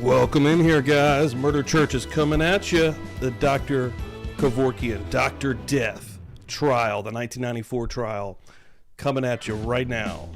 Welcome in here, guys. Murder Church is coming at you. The Dr. Kevorkian, Dr. Death trial, the 1994 trial, coming at you right now.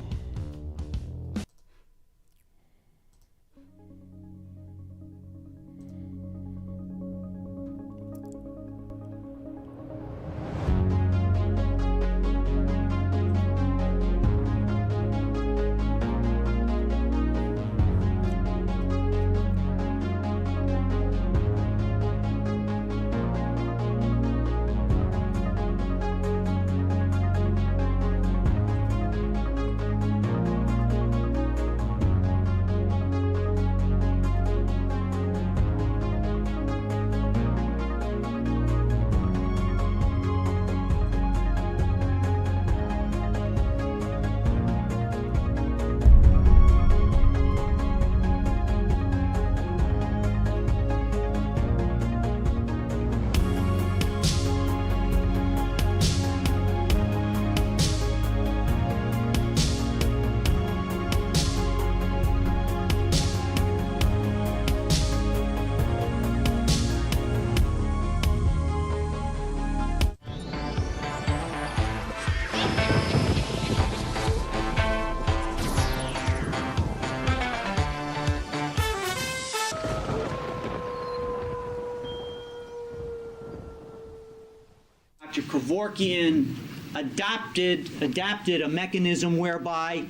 Dr. Kevorkian adapted a mechanism whereby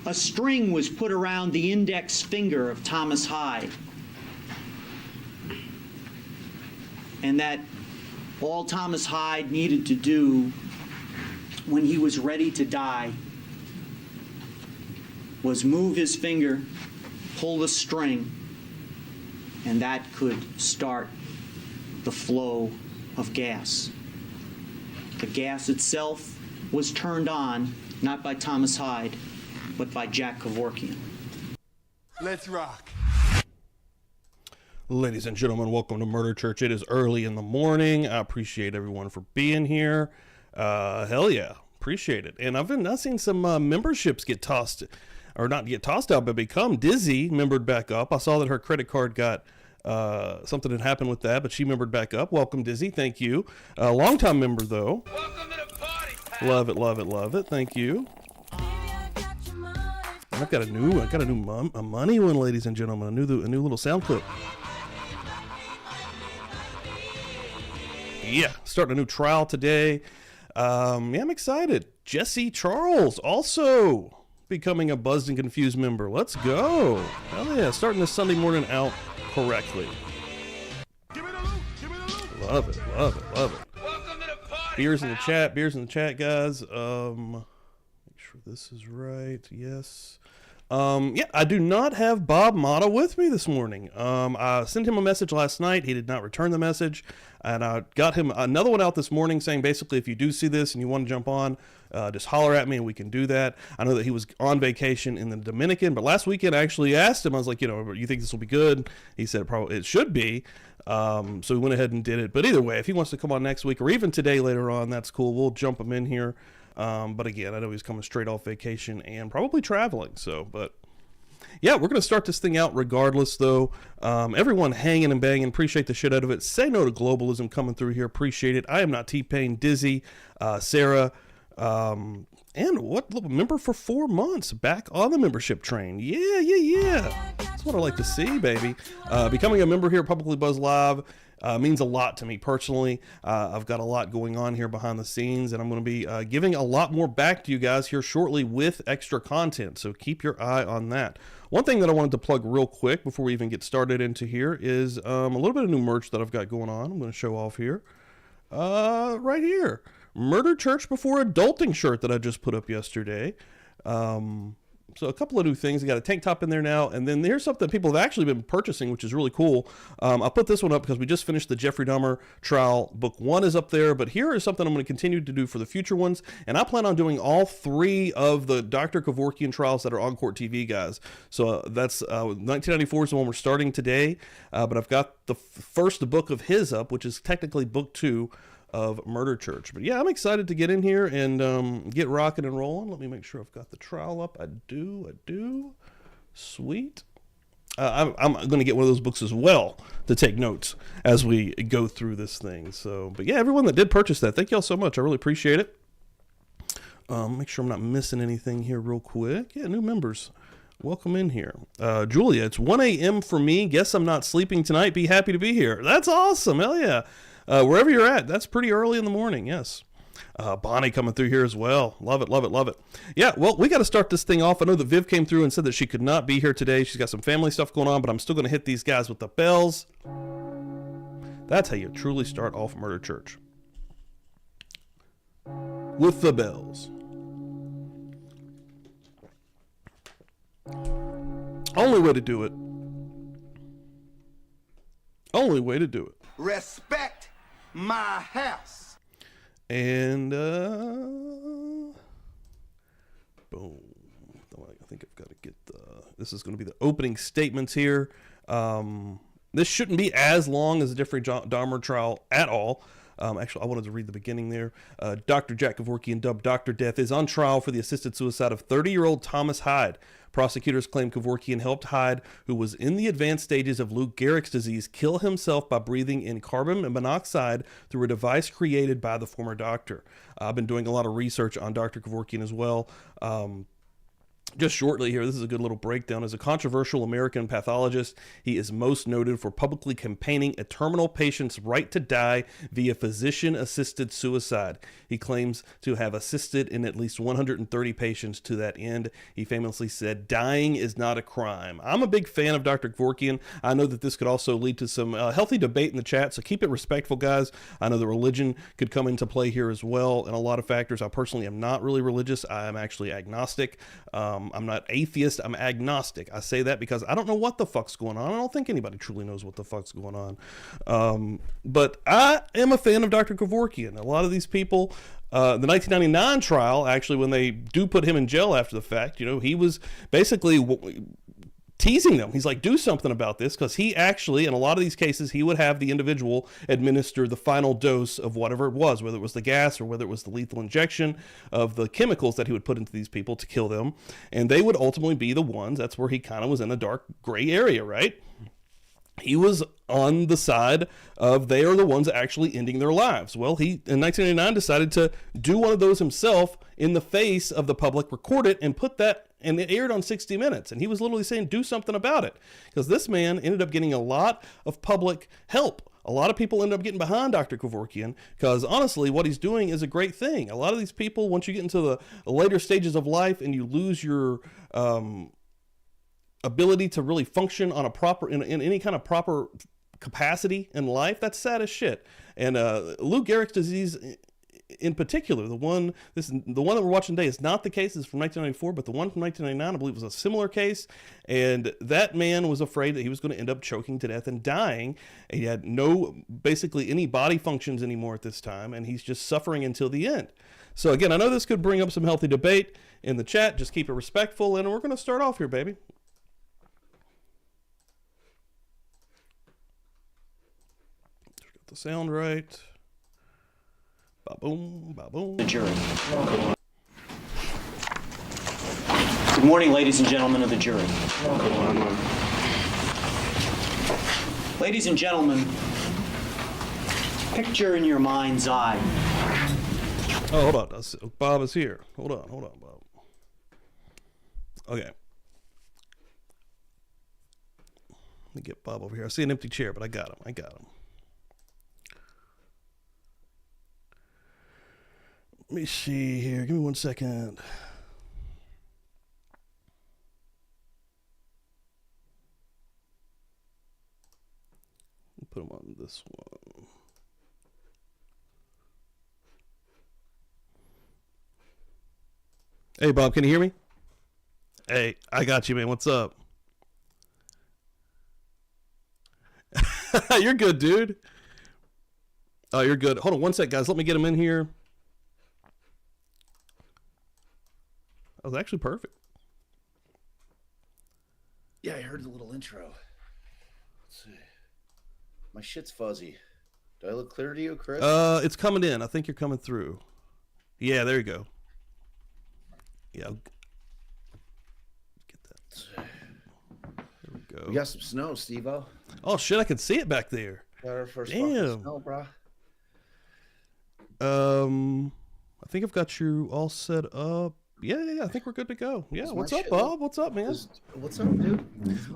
a string was put around the index finger of Thomas Hyde, and that all Thomas Hyde needed to do when he was ready to die was move his finger, pull the string, and that could start the flow of gas. The gas itself was turned on, not by Thomas Hyde, but by Jack Kevorkian. Let's rock. Ladies and gentlemen, welcome to Murder Church. It is early in the morning. I appreciate everyone for being here. Hell yeah, appreciate it. And I've seen some memberships get tossed, or not get tossed out, but become Dizzy membered back up. I saw that her credit card got something had happened with that, but she membered back up. Welcome, Dizzy. Thank you. Long-time member though. Welcome to the party, pal. Love it, love it, love it. Thank you. And I've got a new money one, ladies and gentlemen. A new little sound clip. Yeah, starting a new trial today. I'm excited. Jesse Charles also becoming a Buzzed and Confused member. Let's go. Hell yeah, starting this Sunday morning out correctly. Give me the loot. Give me the loot. Love it, love it, love it. Welcome to the party. Beers in the chat, guys. Make sure this is right. Yes. I do not have Bob Mata with me this morning. I sent him a message last night. He did not return the message, and I got him another one out this morning saying basically if you do see this and you want to jump on, just holler at me and we can do that. I know that he was on vacation in the Dominican, but last weekend I actually asked him, I was like, you think this will be good? He said it should be. So we went ahead and did it. But either way, if he wants to come on next week or even today later on, that's cool. We'll jump him in here. But again, I know he's coming straight off vacation and probably traveling. But yeah, we're going to start this thing out regardless, though. Everyone hanging and banging. Appreciate the shit out of it. Say no to globalism coming through here. Appreciate it. I am not T-Pain, Dizzy, Sarah, and member for 4 months back on the membership train. Yeah. That's what I like to see, baby. Becoming a member here at PubliclyBuzzed Live means a lot to me personally. I've got a lot going on here behind the scenes, and I'm going to be giving a lot more back to you guys here shortly with extra content, so keep your eye on that. One thing that I wanted to plug real quick before we even get started into here is a little bit of new merch that I've got going on. I'm going to show off here. Right here. Murder Church Before Adulting shirt that I just put up yesterday. So a couple of new things. I got a tank top in there now, and then here's something people have actually been purchasing, which is really cool. I put this one up because we just finished the Jeffrey Dahmer trial. Book 1 is up there, but here is something I'm going to continue to do for the future ones, and I plan on doing all 3 of the Dr. Kevorkian trials that are on Court TV, guys. So that's 1994 is the one we're starting today, but I've got the first book of his up, which is technically book 2 of Murder Church. But yeah, I'm excited to get in here and get rocking and rolling. Let me make sure I've got the trial up. I do. Sweet. I'm going to get one of those books as well to take notes as we go through this thing. So, but yeah, everyone that did purchase that, thank y'all so much. I really appreciate it. Make sure I'm not missing anything here real quick. Yeah, new members. Welcome in here. Julia, it's 1 a.m. for me. Guess I'm not sleeping tonight. Be happy to be here. That's awesome. Hell yeah. Wherever you're at, that's pretty early in the morning. Yes. Bonnie coming through here as well. Love it, love it, love it. Yeah, well, we got to start this thing off. I know that Viv came through and said that she could not be here today. She's got some family stuff going on, but I'm still going to hit these guys with the bells. That's how you truly start off Murder Church. With the bells. Only way to do it. Only way to do it. Respect my house. And, boom. I think I've got to get this is going to be the opening statements here. This shouldn't be as long as the Jeffrey Dahmer trial at all. Actually, I wanted to read the beginning there. Dr. Jack Kevorkian, dubbed Dr. Death, is on trial for the assisted suicide of 30-year-old Thomas Hyde. Prosecutors claim Kevorkian helped Hyde, who was in the advanced stages of Lou Gehrig's disease, kill himself by breathing in carbon monoxide through a device created by the former doctor. I've been doing a lot of research on Dr. Kevorkian as well. Just shortly here, this is a good little breakdown. As a controversial American pathologist, he is most noted for publicly campaigning a terminal patient's right to die via physician-assisted suicide. He claims to have assisted in at least 130 patients to that end. He famously said, "Dying is not a crime." I'm a big fan of Dr. Kevorkian. I know that this could also lead to some healthy debate in the chat, so keep it respectful, guys. I know that religion could come into play here as well, and a lot of factors. I personally am not really religious. I am actually agnostic. I'm not atheist. I'm agnostic. I say that because I don't know what the fuck's going on. I don't think anybody truly knows what the fuck's going on. But I am a fan of Dr. Kevorkian. A lot of these people, the 1999 trial, actually, when they do put him in jail after the fact, you know, he was basically teasing them. He's like, do something about this, because he actually, in a lot of these cases, he would have the individual administer the final dose of whatever it was, whether it was the gas or whether it was the lethal injection of the chemicals that he would put into these people to kill them. And they would ultimately be the ones, that's where he kind of was in a dark gray area, right? He was on the side of they are the ones actually ending their lives. Well, he, in 1989, decided to do one of those himself in the face of the public, record it, and put that, and it aired on 60 Minutes. And he was literally saying, do something about it. Because this man ended up getting a lot of public help. A lot of people ended up getting behind Dr. Kevorkian because, honestly, what he's doing is a great thing. A lot of these people, once you get into the later stages of life and you lose your ability to really function on a proper, in any kind of proper capacity in life, that's sad as shit. And Lou Gehrig's disease in particular, the one that we're watching today is not the case. It's from 1994, but the one from 1999, I believe, was a similar case. And that man was afraid that he was going to end up choking to death and dying. He had basically any body functions anymore at this time, and he's just suffering until the end. So again, I know this could bring up some healthy debate in the chat. Just keep it respectful, and we're going to start off here, baby. Get the sound right. Ba-boom, ba-boom. The jury. Good morning, ladies and gentlemen of the jury. Ladies and gentlemen, picture in your mind's eye. Oh, hold on. Bob is here. Hold on, Bob. Okay. Let me get Bob over here. I see an empty chair, but I got him. Let me see here. Give me 1 second. Put him on this one. Hey, Bob, can you hear me? Hey, I got you, man. What's up? You're good, dude. Oh, you're good. Hold on 1 sec, guys. Let me get him in here. That was actually perfect. Yeah, I heard the little intro. Let's see. My shit's fuzzy. Do I look clear to you, Chris? It's coming in. I think you're coming through. Yeah, there you go. Yeah. Get that. There we go. We got some snow, Steve-O. Oh shit, I can see it back there. Got our first Damn. fucking snow, bro. I think I've got you all set up. Yeah, I think we're good to go. Yeah, Is what's my up, shit Bob? What's up, man? What's up, dude?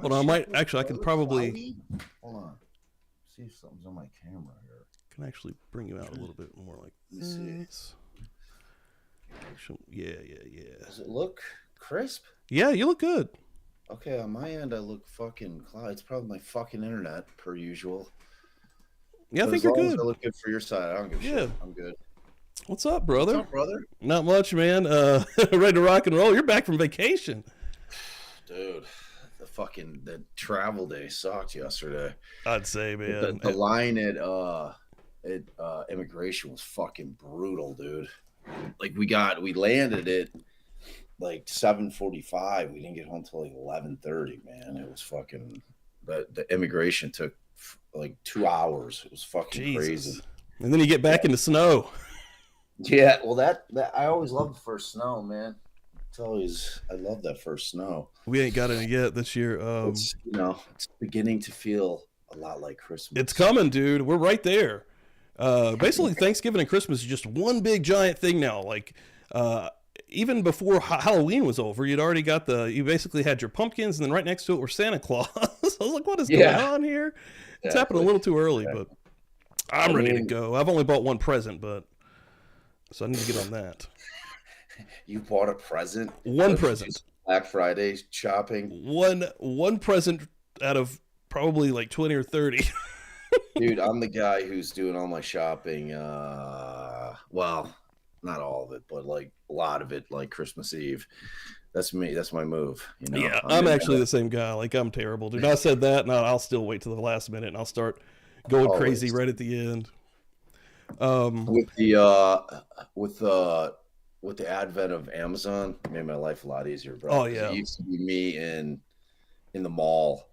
Hold on, I can probably Hold on. See if something's on my camera here. can actually bring you out a little bit more like Let me this. Yeah. Does it look crisp? Yeah, you look good. Okay, on my end, I look fucking cloud. It's probably my fucking internet, per usual. Yeah, I But think as you're long as good. I look good for your side. I don't give a shit. I'm good. What's up, brother? What's up, brother? Not much, man. Ready to rock and roll. You're back from vacation. Dude, the travel day sucked yesterday. I'd say, man. The line at immigration was fucking brutal, dude. Like we landed at like 7:45. We didn't get home till like 11:30, man. It was fucking the immigration took like 2 hours. It was fucking crazy. And then you get back into snow. Yeah, well that I always love the first snow, man. I love that first snow. We ain't got any yet this year. It's beginning to feel a lot like Christmas. It's coming, dude. We're right there. Basically, Thanksgiving and Christmas is just one big giant thing now. Like, even before Halloween was over, you basically had your pumpkins, and then right next to it were Santa Claus. I was like, what is going on here? It's happened a little too early, but I'm ready to go. I've only bought one present, so I need to get on that. You bought a present? One present. Black Friday shopping? One present out of probably like 20 or 30. Dude, I'm the guy who's doing all my shopping. Well, not all of it, but like a lot of it, like Christmas Eve. That's me. That's my move. You know? Yeah, I'm actually the same guy. Like, I'm terrible, dude. I said that, and I'll still wait till the last minute, and I'll start going crazy right at the end. With the advent of Amazon, it made my life a lot easier, bro. Oh yeah, it used to be me in the mall.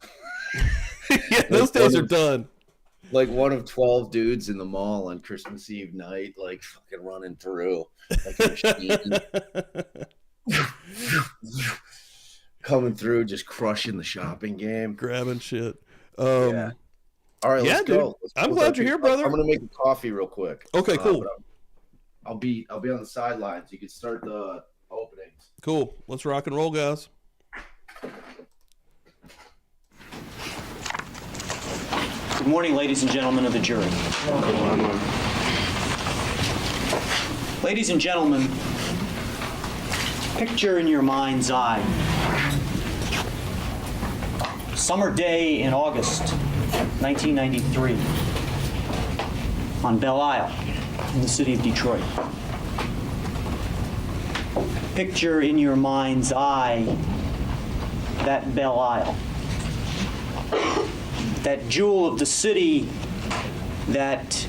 Yeah, those days are done. Like one of 12 dudes in the mall on Christmas Eve night, like fucking running through like a machine. Coming through, just crushing the shopping game. Grabbing shit. Yeah. All right, let's go. I'm glad you're here, brother. I'm gonna make a coffee real quick. Okay, cool. I'll be on the sidelines. You can start the openings. Cool. Let's rock and roll, guys. Good morning, ladies and gentlemen of the jury. Ladies and gentlemen, picture in your mind's eye summer day in August 1993 on Belle Isle in the city of Detroit. Picture in your mind's eye that Belle Isle, that jewel of the city that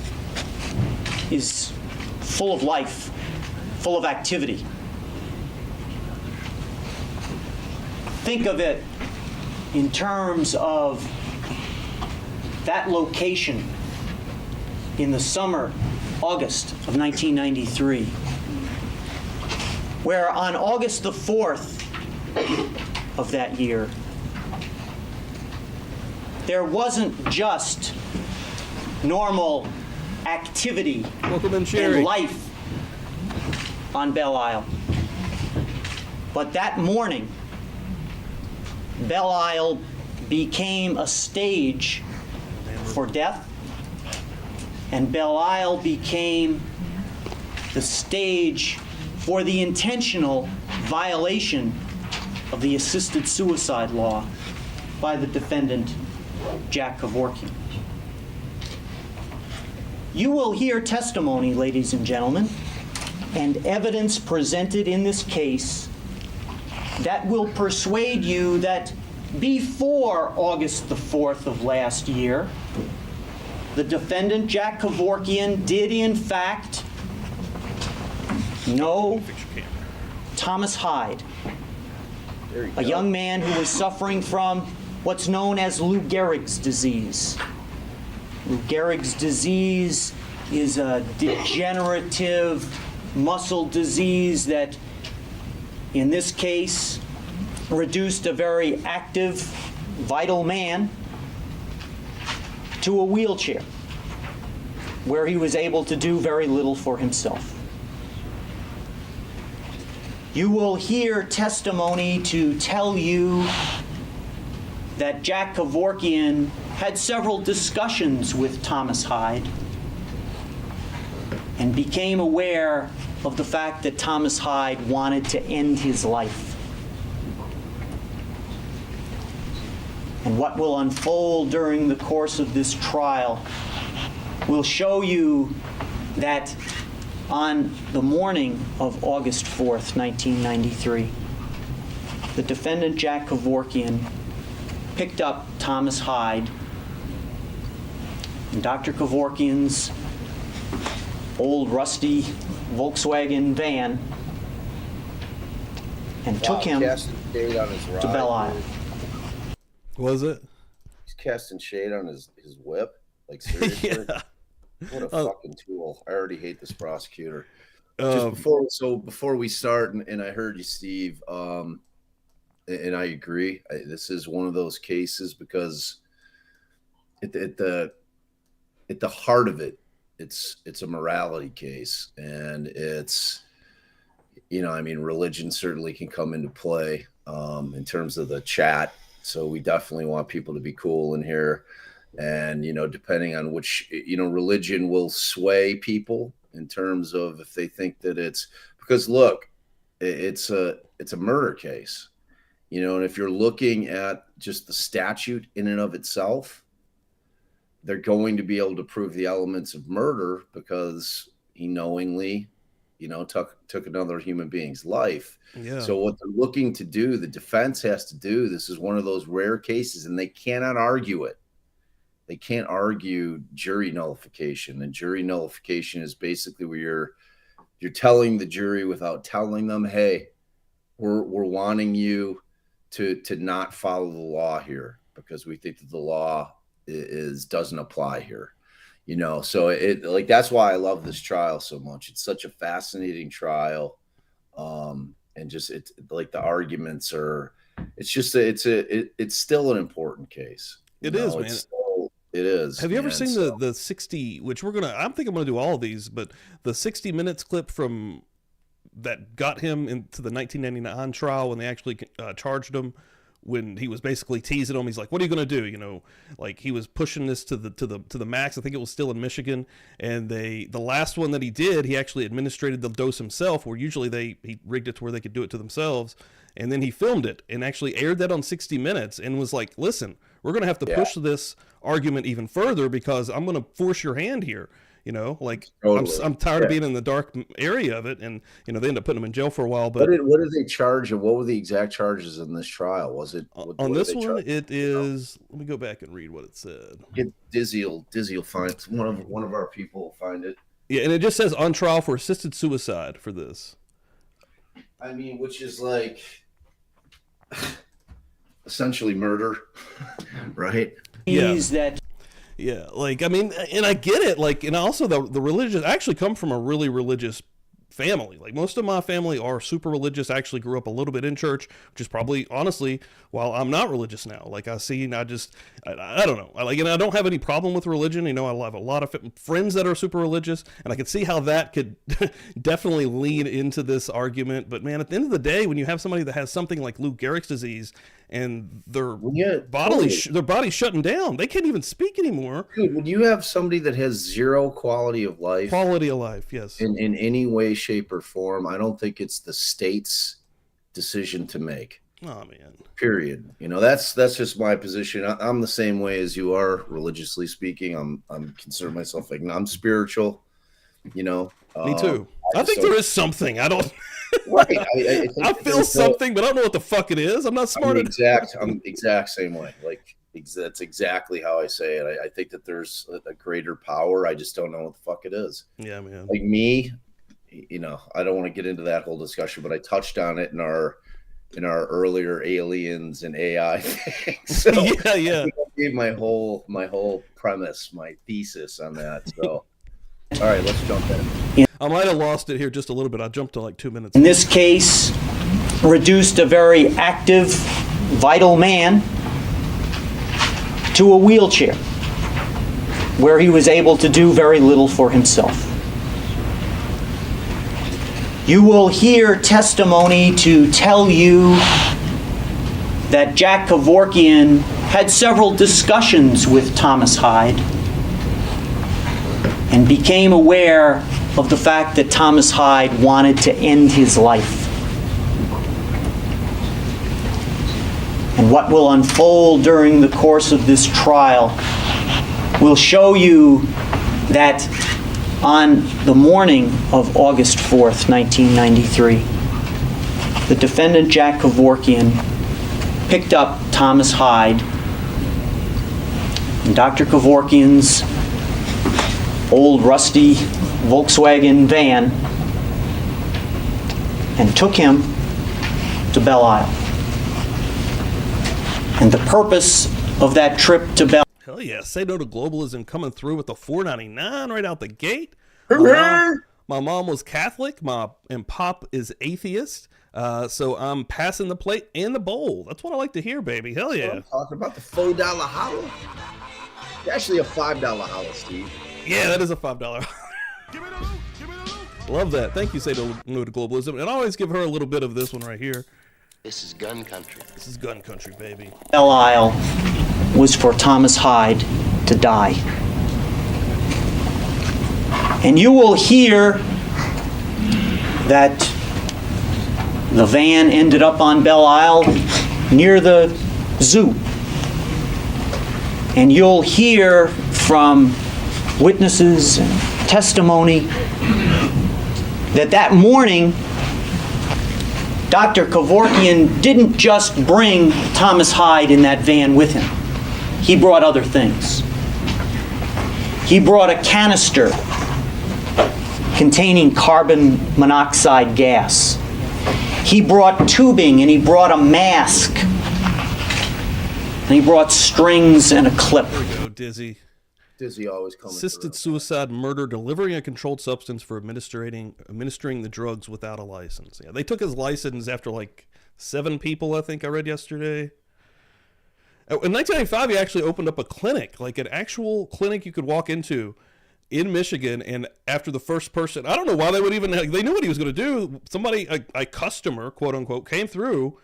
is full of life, full of activity. Think of it in terms of that location in the summer, August of 1993, where on August the 4th of that year, there wasn't just normal activity and life on Belle Isle, but that morning, Belle Isle became a stage for death, and Belle Isle became the stage for the intentional violation of the assisted suicide law by the defendant, Jack Kevorkian. You will hear testimony, ladies and gentlemen, and evidence presented in this case that will persuade you that before August the 4th of last year, the defendant, Jack Kevorkian, did in fact know Thomas Hyde, a young man who was suffering from what's known as Lou Gehrig's disease. Lou Gehrig's disease is a degenerative muscle disease that, in this case, reduced a very active vital man to a wheelchair, where he was able to do very little for himself. You will hear testimony to tell you that Jack Kevorkian had several discussions with Thomas Hyde and became aware of the fact that Thomas Hyde wanted to end his life. And what will unfold during the course of this trial will show you that on the morning of August 4th, 1993, the defendant Jack Kevorkian picked up Thomas Hyde in Dr. Kevorkian's old rusty Volkswagen van and took him Casting shade on his to ride, Belle Isle. dude. Was it? He's casting shade on his whip. Like, seriously? Yeah. What a fucking tool. I already hate this prosecutor. Um, Before we start, and I heard you, Steve, and I agree. This is one of those cases because at the heart of it, it's a morality case, and it's, I mean, religion certainly can come into play in terms of the chat. So we definitely want people to be cool in here. And, depending on which, religion will sway people in terms of if they think that it's because, look, it's a murder case, and if you're looking at just the statute in and of itself, they're going to be able to prove the elements of murder because he knowingly, took another human being's life. Yeah. So what they're looking to do, the defense has to do, this is one of those rare cases, and they cannot argue it. They can't argue jury nullification, and jury nullification is basically where you're telling the jury without telling them, hey, we're wanting you to not follow the law here because we think that the law doesn't apply here. So it that's why I love this trial so much. It's such a fascinating trial, and just it's like the arguments are. It's just it's still an important case. It is, man. It is. Have you ever seen the 60, which I think I'm going to do all of these, but the 60 minutes clip from that got him into the 1999 trial when they actually charged him, when he was basically teasing him. He's like, what are you going to do? Like he was pushing this to the max. I think it was still in Michigan. And the last one that he did, he actually administrated the dose himself, where usually he rigged it to where they could do it to themselves. And then he filmed it and actually aired that on 60 Minutes and was like, listen, we're going to have to push this argument even further because I'm going to force your hand here. Totally. I'm tired of being in the dark area of it. And, they ended up putting him in jail for a while. But what did they charge him? What were the exact charges in this trial? Was it on this one? It is. Let me go back and read what it said. Dizzy will find it. One of our people will find it. Yeah, and it just says on trial for assisted suicide for this. I mean, which is like essentially murder, right? Yeah. That Yeah, like, I mean, and I get it, like, and also the religious, I actually come from a really religious family. Like, most of my family are super religious. I actually grew up a little bit in church, which is probably, honestly, while I'm not religious now. Like, I don't know. And I don't have any problem with religion. I have a lot of friends that are super religious, and I can see how that could definitely lead into this argument. But, man, at the end of the day, when you have somebody that has something like Lou Gehrig's disease, and their body's shutting down, they can't even speak anymore. Dude, when you have somebody that has zero quality of life, yes, in any way, shape, or form, I don't think it's the state's decision to make. Oh man. Period. That's just my position. I'm the same way as you are, religiously speaking. I'm consider myself like I'm spiritual. Me too. I think there is something. I don't. Right. I feel something, but I don't know what the fuck it is. I'm not smart. I'm exact same way. Like that's exactly how I say it. I think that there's a greater power. I just don't know what the fuck it is. Yeah, man. Like me, I don't want to get into that whole discussion, but I touched on it in our earlier aliens and AI thing. So yeah. I gave my whole premise, my thesis on that. So all right, let's jump in. I might have lost it here just a little bit. I jumped to like 2 minutes. In this case, reduced a very active, vital man to a wheelchair, where he was able to do very little for himself. You will hear testimony to tell you that Jack Kevorkian had several discussions with Thomas Hyde and became aware of the fact that Thomas Hyde wanted to end his life. And what will unfold during the course of this trial will show you that on the morning of August 4th, 1993, the defendant, Jack Kevorkian, picked up Thomas Hyde in Dr. Kevorkian's old rusty Volkswagen van and took him to Belle Isle. And the purpose of that trip to Belle Hell yeah. Say no to globalism coming through with the $4.99 right out the gate. My mom was Catholic. And Pop is atheist. So I'm passing the plate and the bowl. That's what I like to hear, baby. Hell yeah. I'm talking about the $4 hollow. It's actually a $5 hollow, Steve. Yeah, that is a $5. Love that. Thank you, Say No to Globalism. And I always give her a little bit of this one right here. This is gun country. This is gun country, baby. Isle was for Thomas Hyde to die. And you will hear that the van ended up on Belle Isle near the zoo. And you'll hear from witnesses and testimony that that morning, Dr. Kevorkian didn't just bring Thomas Hyde in that van with him. He brought other things. He brought a canister containing carbon monoxide gas. He brought tubing and he brought a mask. And he brought strings and a clip. There we go, Dizzy. Dizzy always coming Assisted through. suicide, murder, delivering a controlled substance for administering the drugs without a license. Yeah, they took his license after like 7 people, I think I read yesterday. In 1995, he actually opened up a clinic, like an actual clinic you could walk into in Michigan. And after the first person, I don't know why they would even, they knew what he was going to do. Somebody, a customer, quote unquote, came through,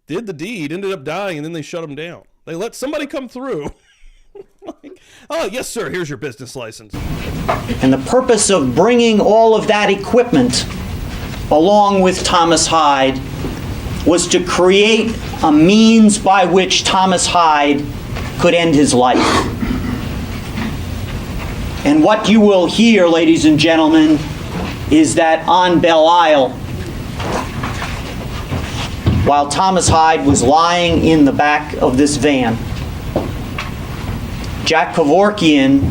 did the deed, ended up dying, and then they shut him down. They let somebody come through. Like, oh, yes, sir, here's your business license. And the purpose of bringing all of that equipment along with Thomas Hyde was to create a means by which Thomas Hyde could end his life. And what you will hear, ladies and gentlemen, is that on Belle Isle, while Thomas Hyde was lying in the back of this van, Jack Kevorkian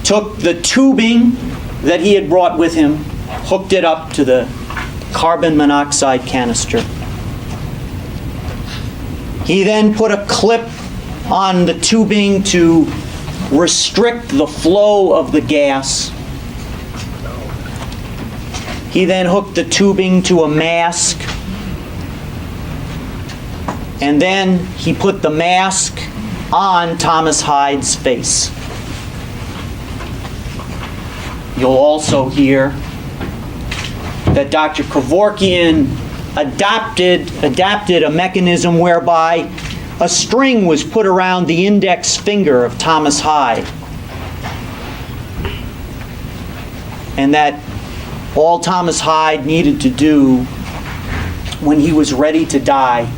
took the tubing that he had brought with him, hooked it up to the carbon monoxide canister. He then put a clip on the tubing to restrict the flow of the gas. He then hooked the tubing to a mask. And then he put the mask on Thomas Hyde's face. You'll also hear that Dr. Kevorkian adapted a mechanism whereby a string was put around the index finger of Thomas Hyde. And that all Thomas Hyde needed to do when he was ready to die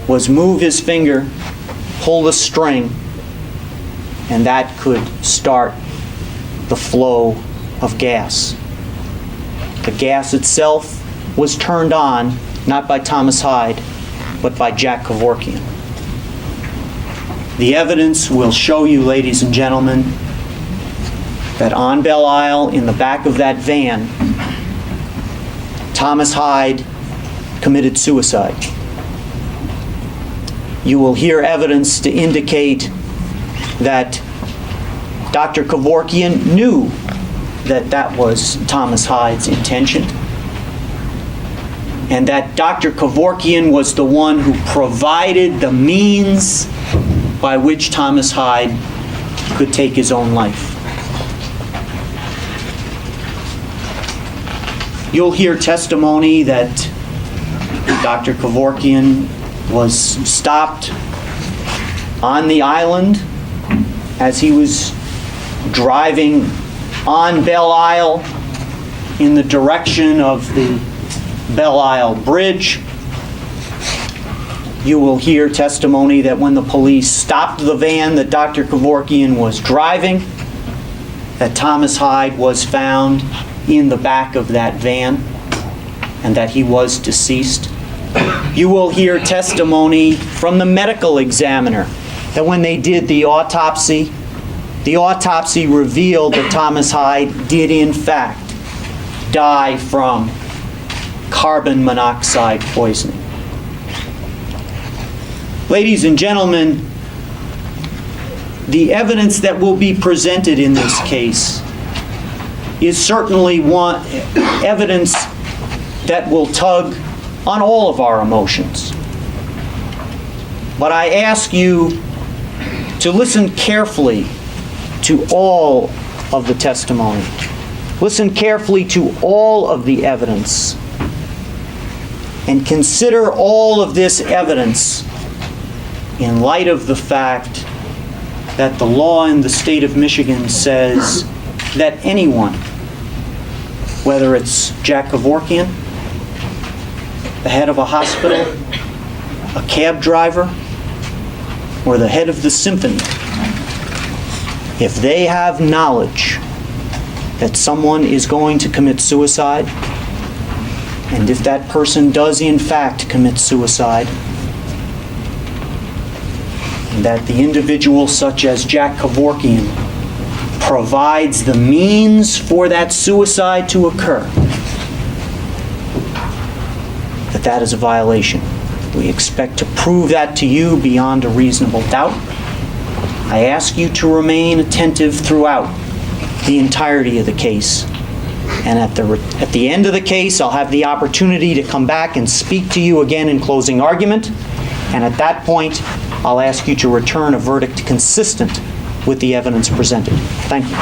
was move his finger, pull the string, and that could start the flow of gas. The gas itself was turned on, not by Thomas Hyde, but by Jack Kevorkian. The evidence will show you, ladies and gentlemen, that on Belle Isle, in the back of that van, Thomas Hyde committed suicide. You will hear evidence to indicate that Dr. Kevorkian knew that that was Thomas Hyde's intention. and that Dr. Kevorkian was the one who provided the means by which Thomas Hyde could take his own life. You'll hear testimony that Dr. Kevorkian was stopped on the island as he was driving on Belle Isle in the direction of the Belle Isle Bridge. You will hear testimony that when the police stopped the van that Dr. Kevorkian was driving, that Thomas Hyde was found in the back of that van and that he was deceased. You will hear testimony from the medical examiner that when they did the autopsy revealed that Thomas Hyde did in fact die from carbon monoxide poisoning. Ladies and gentlemen, the evidence that will be presented in this case is certainly one evidence that will tug on all of our emotions. But I ask you to listen carefully to all of the testimony. Listen carefully to all of the evidence and consider all of this evidence in light of the fact that the law in the state of Michigan says that anyone, whether it's Jack Kevorkian, the head of a hospital, a cab driver, or the head of the symphony, if they have knowledge that someone is going to commit suicide, and if that person does in fact commit suicide, and that the individual such as Jack Kevorkian provides the means for that suicide to occur, that is a violation. We expect to prove that to you beyond a reasonable doubt. I ask you to remain attentive throughout the entirety of the case. And at the end of the case, I'll have the opportunity to come back and speak to you again in closing argument. And at that point, I'll ask you to return a verdict consistent with the evidence presented. Thank you.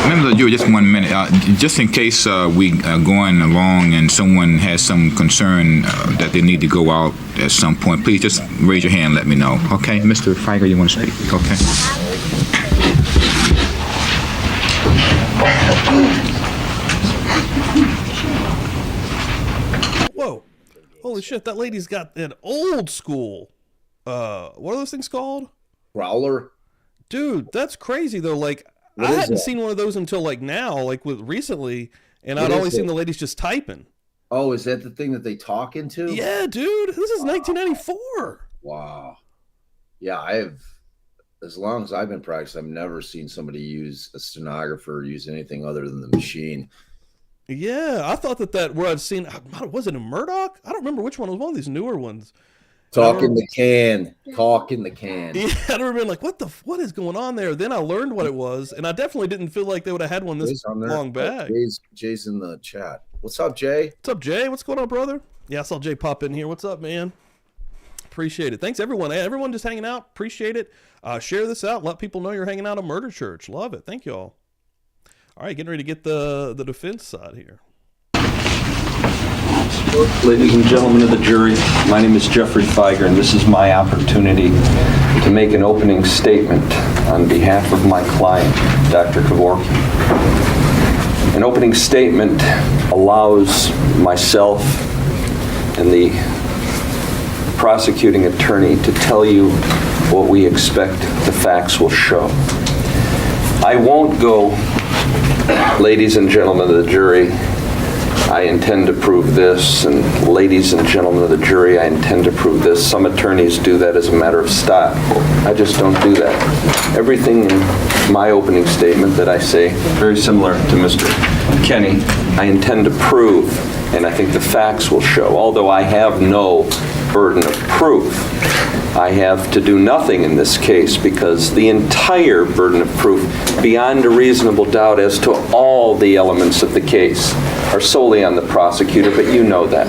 Members of the jury, just 1 minute. Just in case we are going along and someone has some concern that they need to go out at some point, please just raise your hand and let me know. Okay, Mr. Feiger, you want to speak? Okay. Whoa. Holy shit, that lady's got an old school, what are those things called? Growler? Dude, that's crazy though. Like, I hadn't seen one of those until like now, like with recently, and I'd always seen the ladies just typing. Oh, is that the thing that they talk into? Yeah, dude, this is 1994. Wow. Yeah, as long as I've been practicing, I've never seen somebody use a stenographer use anything other than the machine. Yeah, I thought that where I'd seen, was it a Murdoch? I don't remember which one. It was one of these newer ones. Talk in the can. Talk in the can. Yeah, I'd remember being like, what is going on there? Then I learned what it was, and I definitely didn't feel like they would have had one this long back. Jay's in the chat. What's up, Jay? What's up, Jay? What's going on, brother? Yeah, I saw Jay pop in here. What's up, man? Appreciate it. Thanks, everyone. Everyone just hanging out. Appreciate it. Share this out. Let people know you're hanging out at Murder Church. Love it. Thank you all. All right, getting ready to get the defense side here. Ladies and gentlemen of the jury, my name is Jeffrey Feiger, and this is my opportunity to make an opening statement on behalf of my client, Dr. Kevorkian. An opening statement allows myself and the prosecuting attorney to tell you what we expect the facts will show. I won't go, ladies and gentlemen of the jury, I intend to prove this, and ladies and gentlemen of the jury, I intend to prove this. Some attorneys do that as a matter of style. I just don't do that. Everything in my opening statement that I say, very similar to Mr. Kenny, I intend to prove, and I think the facts will show. Although I have no burden of proof, I have to do nothing in this case because the entire burden of proof, beyond a reasonable doubt as to all the elements of the case, are solely on the prosecutor, but you know that.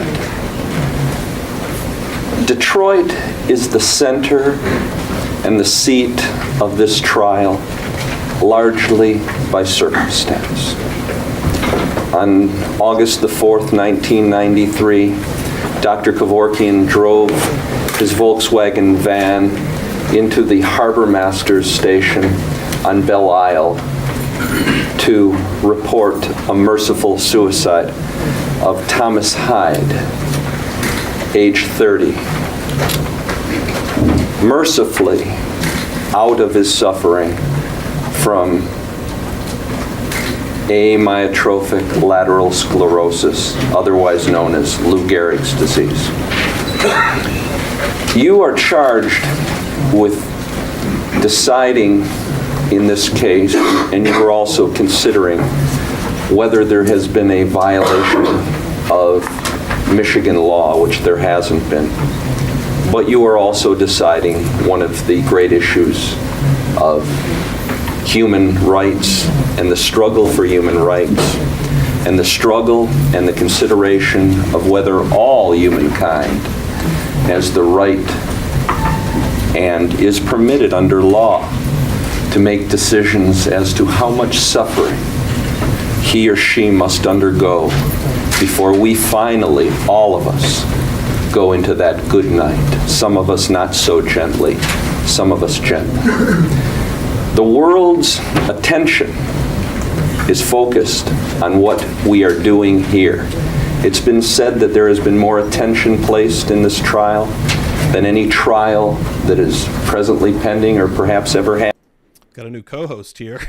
Detroit is the center and the seat of this trial, largely by circumstance. On August the 4th, 1993, Dr. Kevorkian drove his Volkswagen van into the Harbor Master's station on Belle Isle to report a merciful suicide of Thomas Hyde, age 30. Mercifully out of his suffering from amyotrophic lateral sclerosis, otherwise known as Lou Gehrig's disease. You are charged with deciding in this case, and you are also considering whether there has been a violation of Michigan law, which there hasn't been. But you are also deciding one of the great issues of human rights and the struggle for human rights and the struggle and the consideration of whether all humankind has the right and is permitted under law to make decisions as to how much suffering he or she must undergo before we finally, all of us, go into that good night. Some of us not so gently, some of us gently. The world's attention is focused on what we are doing here. It's been said that there has been more attention placed in this trial than any trial that is presently pending or perhaps ever had. Got a new co-host here.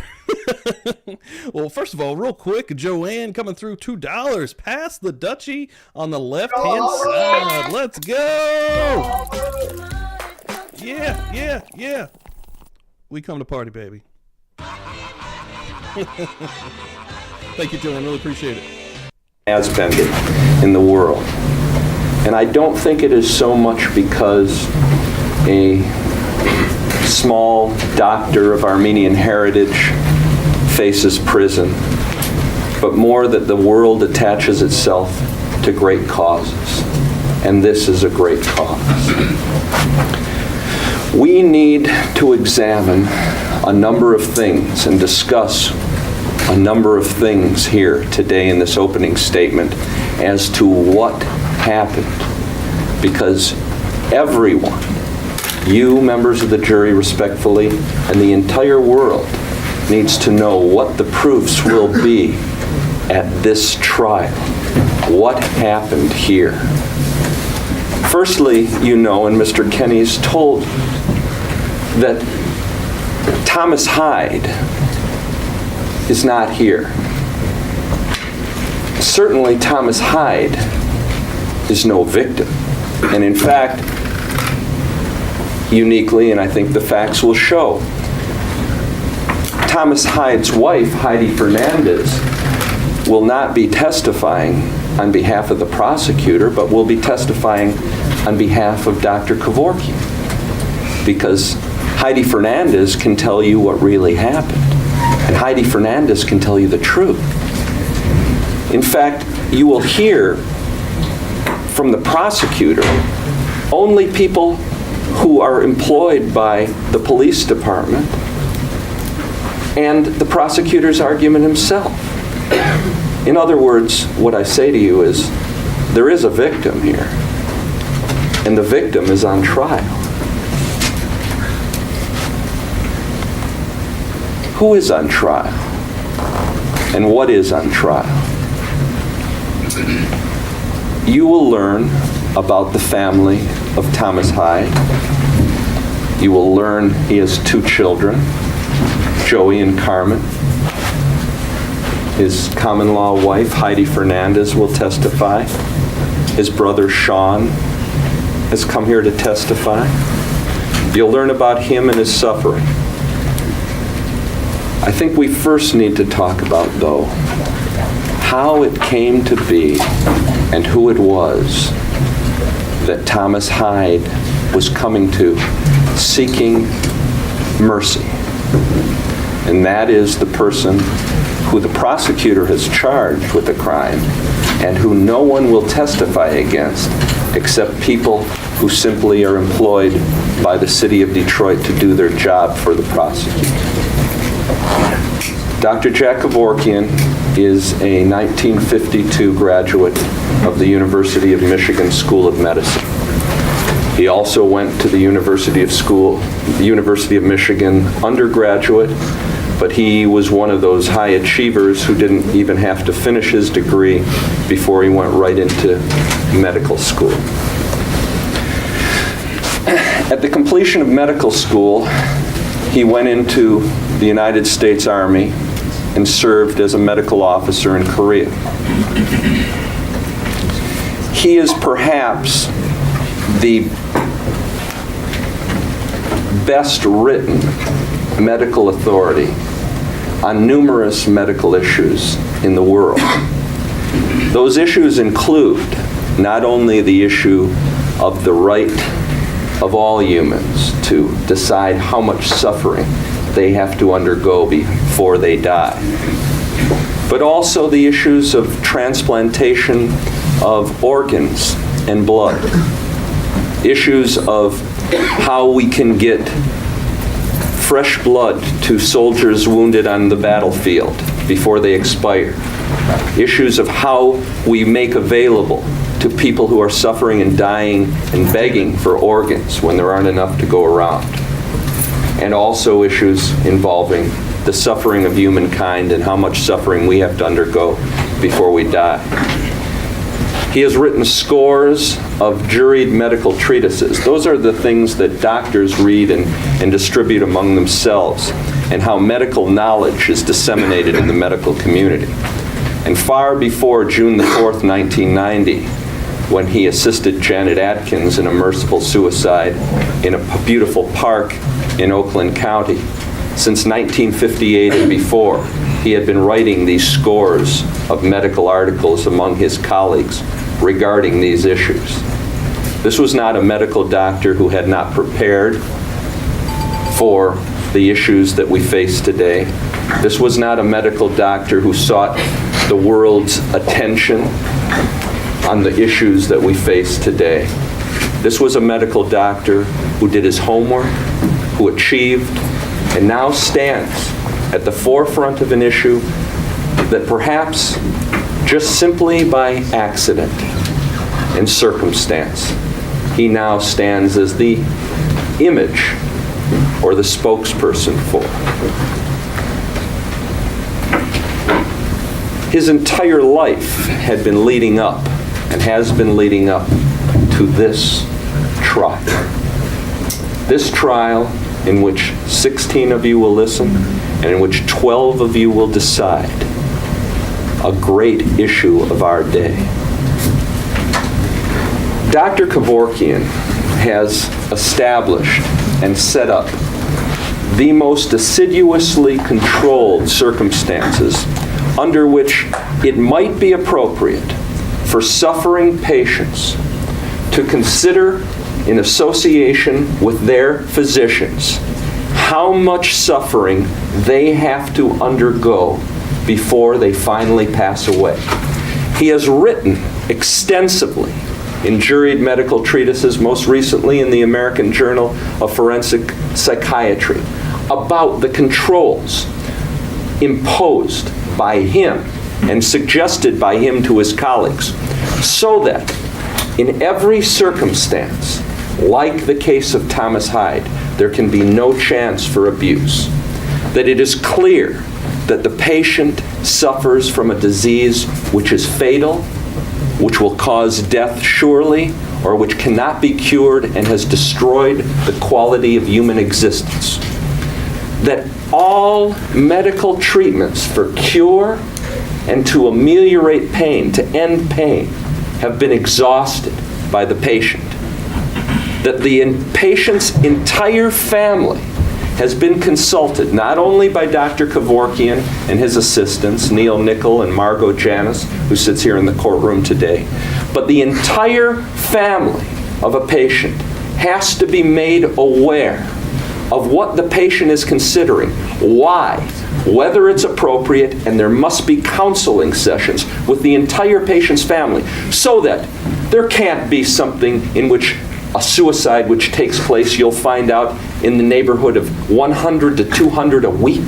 Well, first of all, real quick, Joanne coming through $2. Pass the Dutchie on the left-hand side. Let's go! Yeah. We come to party, baby. Thank you, Joanne. Really appreciate it. Has been in the world. And I don't think it is so much because a small doctor of Armenian heritage faces prison, but more that the world attaches itself to great causes. And this is a great cause. We need to examine a number of things and discuss a number of things here today in this opening statement as to what happened. Because everyone, you members of the jury respectfully, and the entire world needs to know what the proofs will be at this trial. What happened here? Firstly, you know, and Mr. Kenny's told that Thomas Hyde is not here. Certainly Thomas Hyde is no victim. And in fact, uniquely, and I think the facts will show, Thomas Hyde's wife, Heidi Fernandez, will not be testifying on behalf of the prosecutor, but will be testifying on behalf of Dr. Kevorkian. Because Heidi Fernandez can tell you what really happened. And Heidi Fernandez can tell you the truth. In fact, you will hear from the prosecutor only people who are employed by the police department and the prosecutor's argument himself. In other words, what I say to you is, there is a victim here, and the victim is on trial. Who is on trial? And what is on trial? You will learn about the family of Thomas Hyde. You will learn he has 2 children, Joey and Carmen. His common-law wife, Heidi Fernandez, will testify. His brother, Sean, has come here to testify. You'll learn about him and his suffering. I think we first need to talk about, though, how it came to be and who it was that Thomas Hyde was coming to seeking mercy. And that is the person who the prosecutor has charged with the crime and who no one will testify against except people who simply are employed by the city of Detroit to do their job for the prosecutor. Dr. Jack Kevorkian is a 1952 graduate of the University of Michigan School of Medicine. He also went to the University of Michigan undergraduate, but he was one of those high achievers who didn't even have to finish his degree before he went right into medical school. At the completion of medical school, he went into the United States Army and served as a medical officer in Korea. He is perhaps the best written medical authority on numerous medical issues in the world. Those issues include not only the issue of the right of all humans to decide how much suffering they have to undergo before they die, but also the issues of transplantation of organs and blood, issues of how we can get fresh blood to soldiers wounded on the battlefield before they expire, issues of how we make available to people who are suffering and dying and begging for organs when there aren't enough to go around, and also issues involving the suffering of humankind and how much suffering we have to undergo before we die. He has written scores of juried medical treatises. Those are the things that doctors read and distribute among themselves, and how medical knowledge is disseminated in the medical community. And far before June the 4th, 1990, when he assisted Janet Atkins in a merciful suicide in a beautiful park in Oakland County, since 1958 and before, he had been writing these scores of medical articles among his colleagues regarding these issues. This was not a medical doctor who had not prepared for the issues that we face today. This was not a medical doctor who sought the world's attention on the issues that we face today. This was a medical doctor who did his homework, who achieved, and now stands at the forefront of an issue that perhaps just simply by accident and circumstance, he now stands as the image or the spokesperson for. His entire life had been leading up and has been leading up to this trial. This trial in which 16 of you will listen and in which 12 of you will decide a great issue of our day. Dr. Kevorkian has established and set up the most assiduously controlled circumstances under which it might be appropriate for suffering patients to consider, in association with their physicians, how much suffering they have to undergo before they finally pass away. He has written extensively in juried medical treatises, most recently in the American Journal of Forensic Psychiatry, about the controls imposed by him and suggested by him to his colleagues, so that in every circumstance, like the case of Thomas Hyde, there can be no chance for abuse. That it is clear that the patient suffers from a disease which is fatal, which will cause death surely, or which cannot be cured and has destroyed the quality of human existence. That all medical treatments for cure and to ameliorate pain, to end pain, have been exhausted by the patient. That the patient's entire family has been consulted, not only by Dr. Kevorkian and his assistants, Neil Nickel and Margot Janis, who sits here in the courtroom today, but the entire family of a patient has to be made aware of what the patient is considering, why, whether it's appropriate, and there must be counseling sessions with the entire patient's family so that there can't be something in which a suicide which takes place, you'll find out, in the neighborhood of 100 to 200 a week,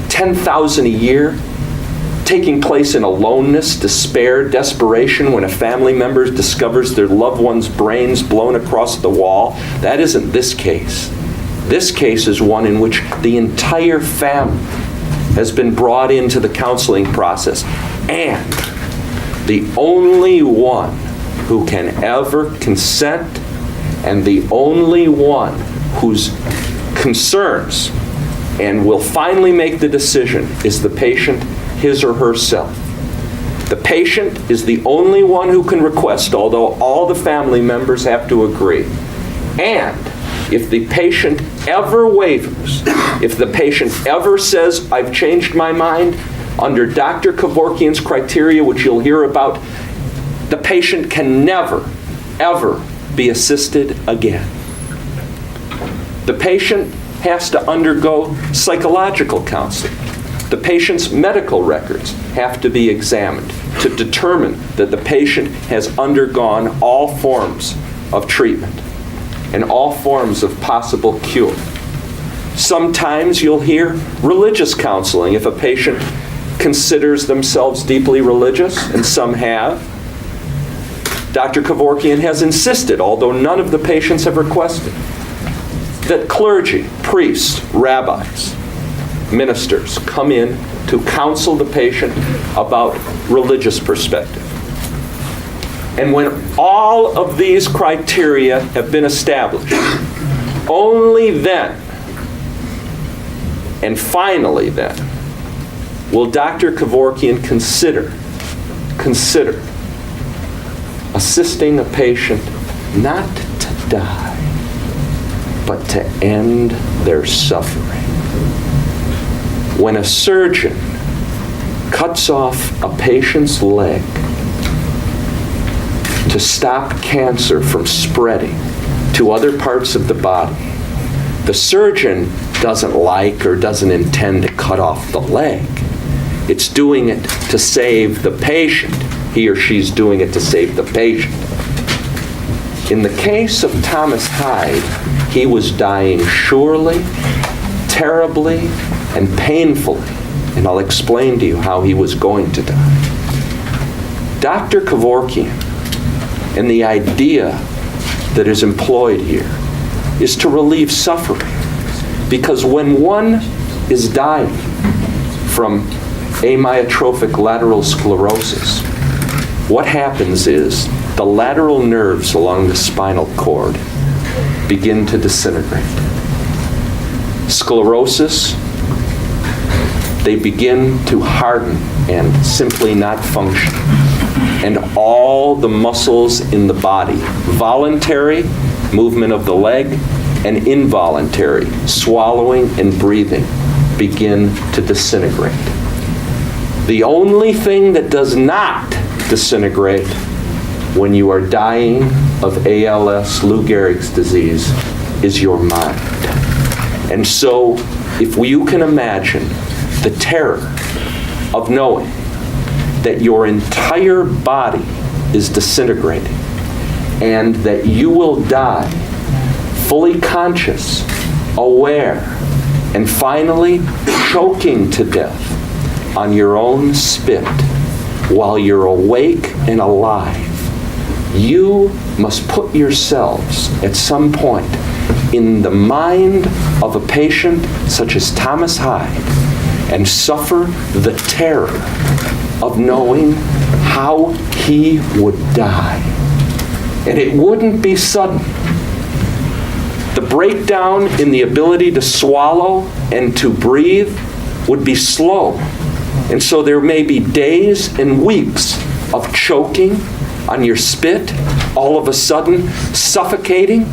10,000 a year, taking place in aloneness, despair, desperation when a family member discovers their loved one's brains blown across the wall. That isn't this case. This case is one in which the entire family has been brought into the counseling process, and the only one who can ever consent and the only one whose concerns and will finally make the decision is the patient, his or herself. The patient is the only one who can request, although all the family members have to agree. And if the patient ever wavers, if the patient ever says, I've changed my mind, under Dr. Kevorkian's criteria, which you'll hear about, the patient can never, ever be assisted again. The patient has to undergo psychological counseling. The patient's medical records have to be examined to determine that the patient has undergone all forms of treatment and all forms of possible cure. Sometimes you'll hear religious counseling if a patient considers themselves deeply religious, and some have. Dr. Kevorkian has insisted, although none of the patients have requested, that clergy, priests, rabbis, ministers come in to counsel the patient about religious perspective. And when all of these criteria have been established, only then, and finally then, will Dr. Kevorkian consider assisting a patient not to die, but to end their suffering. When a surgeon cuts off a patient's leg to stop cancer from spreading to other parts of the body, the surgeon doesn't like or doesn't intend to cut off the leg. It's doing it to save the patient. He or she's doing it to save the patient. In the case of Thomas Hyde, he was dying surely, terribly, and painfully, and I'll explain to you how he was going to die. Dr. Kevorkian, and the idea that is employed here, is to relieve suffering. Because when one is dying from amyotrophic lateral sclerosis, what happens is the lateral nerves along the spinal cord begin to disintegrate. Sclerosis, they begin to harden and simply not function. And all the muscles in the body, voluntary movement of the leg and involuntary swallowing and breathing, begin to disintegrate. The only thing that does not disintegrate when you are dying of ALS, Lou Gehrig's disease, is your mind. And so, if you can imagine the terror of knowing that your entire body is disintegrating and that you will die fully conscious, aware, and finally choking to death on your own spit while you're awake and alive, you must put yourselves at some point in the mind of a patient such as Thomas Hyde and suffer the terror of knowing how he would die. And it wouldn't be sudden. The breakdown in the ability to swallow and to breathe would be slow. And so there may be days and weeks of choking on your spit, all of a sudden suffocating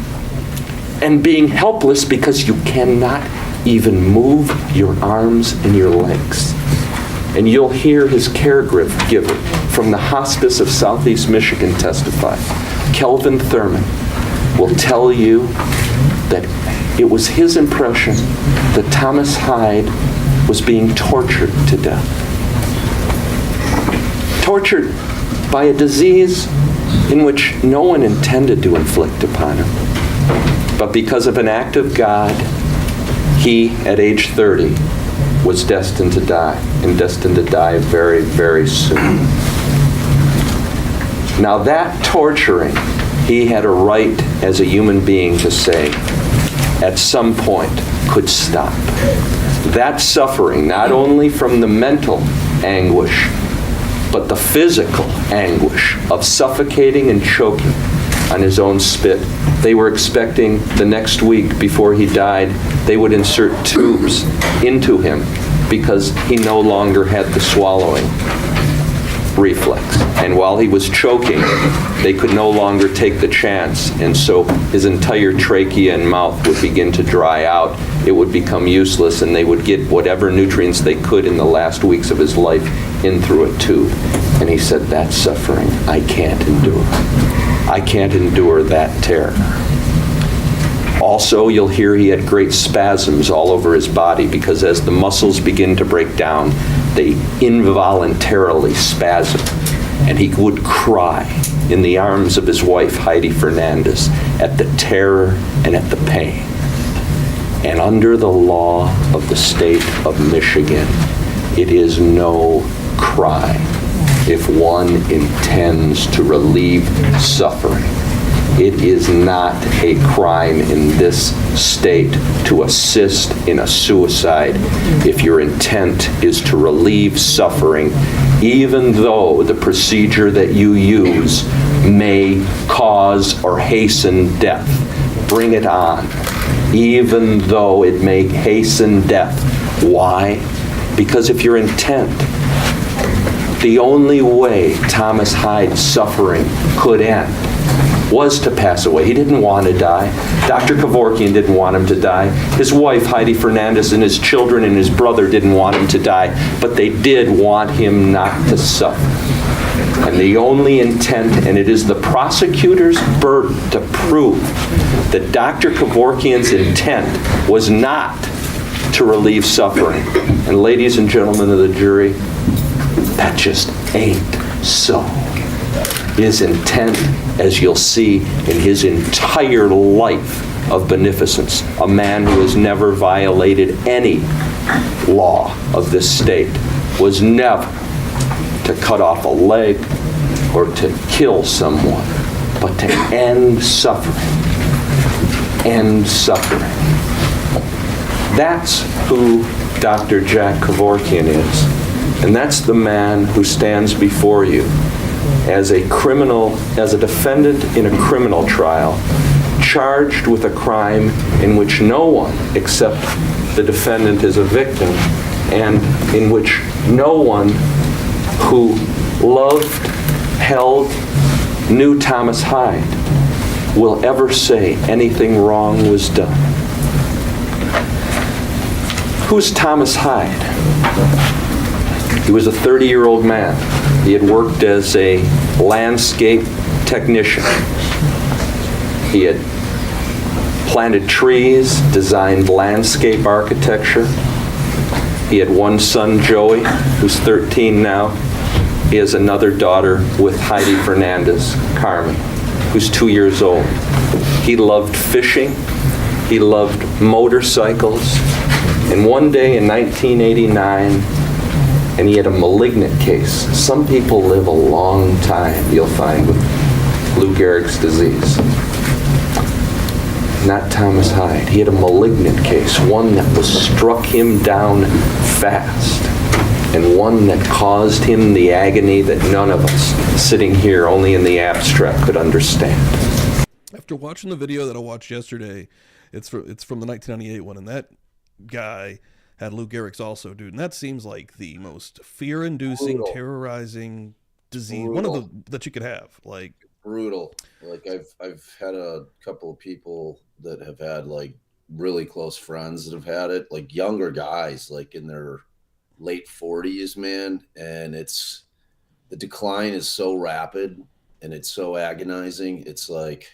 and being helpless because you cannot even move your arms and your legs. And you'll hear his caregiver from the Hospice of Southeast Michigan testify. Kelvin Thurman will tell you that it was his impression that Thomas Hyde was being tortured to death. Tortured by a disease in which no one intended to inflict upon him. But because of an act of God, he, at age 30, was destined to die, and destined to die very, very soon. Now that torturing, he had a right as a human being to say, at some point, could stop. That suffering, not only from the mental anguish, but the physical anguish of suffocating and choking on his own spit. They were expecting the next week before he died, they would insert tubes into him because he no longer had the swallowing reflex. And while he was choking, they could no longer take the chance, and so his entire trachea and mouth would begin to dry out. It would become useless, and they would get whatever nutrients they could in the last weeks of his life in through a tube. And he said, that's suffering I can't endure. I can't endure that terror. Also, you'll hear he had great spasms all over his body because as the muscles begin to break down, they involuntarily spasm. And he would cry in the arms of his wife, Heidi Fernandez, at the terror and at the pain. And under the law of the state of Michigan, it is no crime if one intends to relieve suffering. It is not a crime in this state to assist in a suicide if your intent is to relieve suffering, even though the procedure that you use may cause or hasten death. Bring it on, even though it may hasten death. Why? Because if your intent, the only way Thomas Hyde's suffering could end was to pass away. He didn't want to die. Dr. Kevorkian didn't want him to die. His wife, Heidi Fernandez, and his children and his brother didn't want him to die, but they did want him not to suffer. And the only intent, and it is the prosecutor's burden to prove that Dr. Kevorkian's intent was not to relieve suffering. And ladies and gentlemen of the jury, that just ain't so. His intent, as you'll see in his entire life of beneficence, a man who has never violated any law of this state, was never to cut off a leg or to kill someone, but to end suffering. End suffering. That's who Dr. Jack Kevorkian is. And that's the man who stands before you as a criminal, as a defendant in a criminal trial, charged with a crime in which no one except the defendant is a victim, and in which no one who loved, held, knew Thomas Hyde will ever say anything wrong was done. Who's Thomas Hyde? He was a 30-year-old man. He had worked as a landscape technician. He had planted trees, designed landscape architecture. He had one son, Joey, who's 13 now. He has another daughter with Heidi Fernandez, Carmen, who's 2 years old. He loved fishing. He loved motorcycles. And one day in 1989, and he had a malignant case. Some people live a long time, you'll find, with Lou Gehrig's disease. Not Thomas Hyde. He had a malignant case, one that was struck him down fast, and one that caused him the agony that none of us sitting here only in the abstract could understand. After watching the video that I watched yesterday, it's from the 1998 one, and that guy had Lou Gehrig's also, dude, and that seems like the most fear-inducing, Brutal. terrorizing disease, Brutal. one of the that you could have. Like, Brutal. Like I've had a couple of people that have had like really close friends that have had it, like younger guys, like in their late 40s, man, and it's the decline is so rapid and it's so agonizing. It's like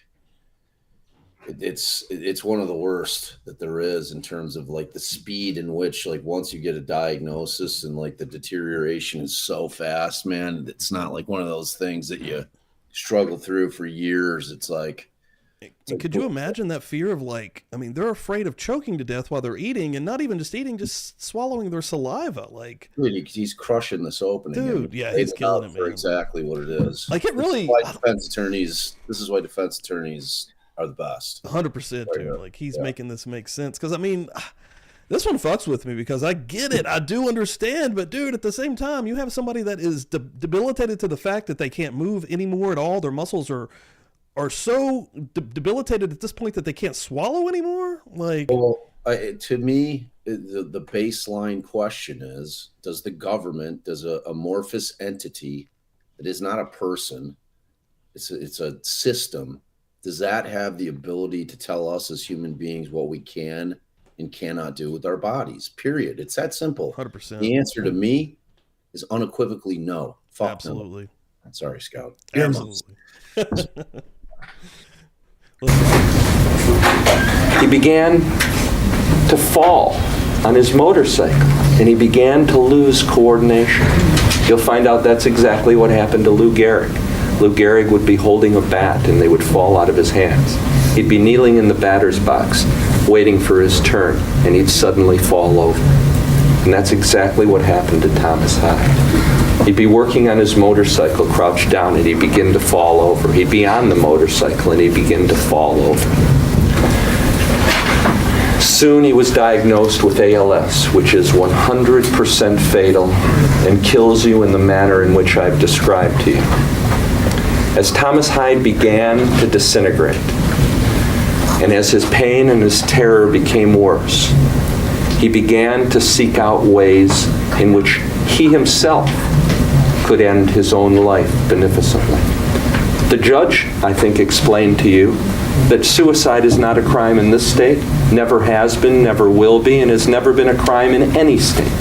it's one of the worst that there is in terms of like the speed in which, like, once you get a diagnosis and like the deterioration is so fast, man. It's not like one of those things that you struggle through for years. It's like, could you imagine that fear of, like, I mean, they're afraid of choking to death while they're eating, and not even just eating, just swallowing their saliva. Like, dude, he's crushing this opening. Dude, yeah, he's killing it, man. For exactly what it is. Like, it really. This is why defense attorneys are the best. 100%, dude. Like, he's making this make sense. Because, I mean, this one fucks with me because I get it. I do understand. But, dude, at the same time, you have somebody that is debilitated to the fact that they can't move anymore at all. Their muscles are so debilitated at this point that they can't swallow anymore. Like, well, to me, the baseline question is, does the government, does a amorphous entity that is not a person, it's a system, does that have the ability to tell us as human beings what we can and cannot do with our bodies? Period. It's that simple. 100%. The answer to me is unequivocally no. Fuck absolutely. No. Sorry, Scout. Absolutely. He began to fall on his motorcycle, and he began to lose coordination. You'll find out that's exactly what happened to Lou Gehrig. Lou Gehrig would be holding a bat, and they would fall out of his hands. He'd be kneeling in the batter's box, waiting for his turn, and he'd suddenly fall over. And that's exactly what happened to Thomas Hyde. He'd be working on his motorcycle, crouched down, and he'd begin to fall over. He'd be on the motorcycle, and he'd begin to fall over. Soon he was diagnosed with ALS, which is 100% fatal and kills you in the manner in which I've described to you. As Thomas Hyde began to disintegrate, and as his pain and his terror became worse, he began to seek out ways in which he himself could end his own life beneficently. The judge, I think, explained to you that suicide is not a crime in this state, never has been, never will be, and has never been a crime in any state.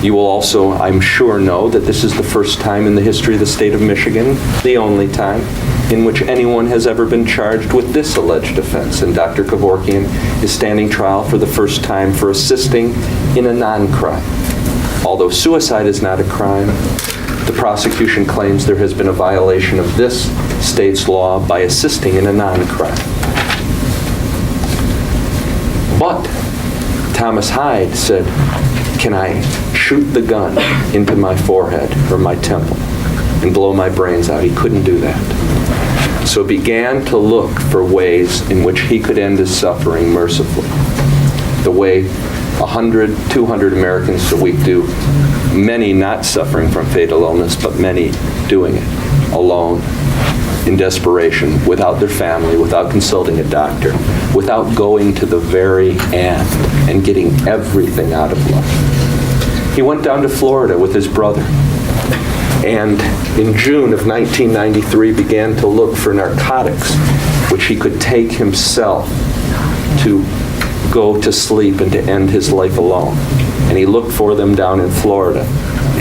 You will also, I'm sure, know that this is the first time in the history of the state of Michigan, the only time, in which anyone has ever been charged with this alleged offense. And Dr. Kevorkian is standing trial for the first time for assisting in a non-crime. Although suicide is not a crime, the prosecution claims there has been a violation of this state's law by assisting in a non-crime. But Thomas Hyde said, "Can I shoot the gun into my forehead or my temple and blow my brains out?" He couldn't do that. So began to look for ways in which he could end his suffering mercifully. The way 100, 200 Americans a week do, many not suffering from fatal illness, but many doing it alone, in desperation, without their family, without consulting a doctor, without going to the very end and getting everything out of life. He went down to Florida with his brother, and in June of 1993 began to look for narcotics which he could take himself to go to sleep and to end his life alone. And he looked for them down in Florida,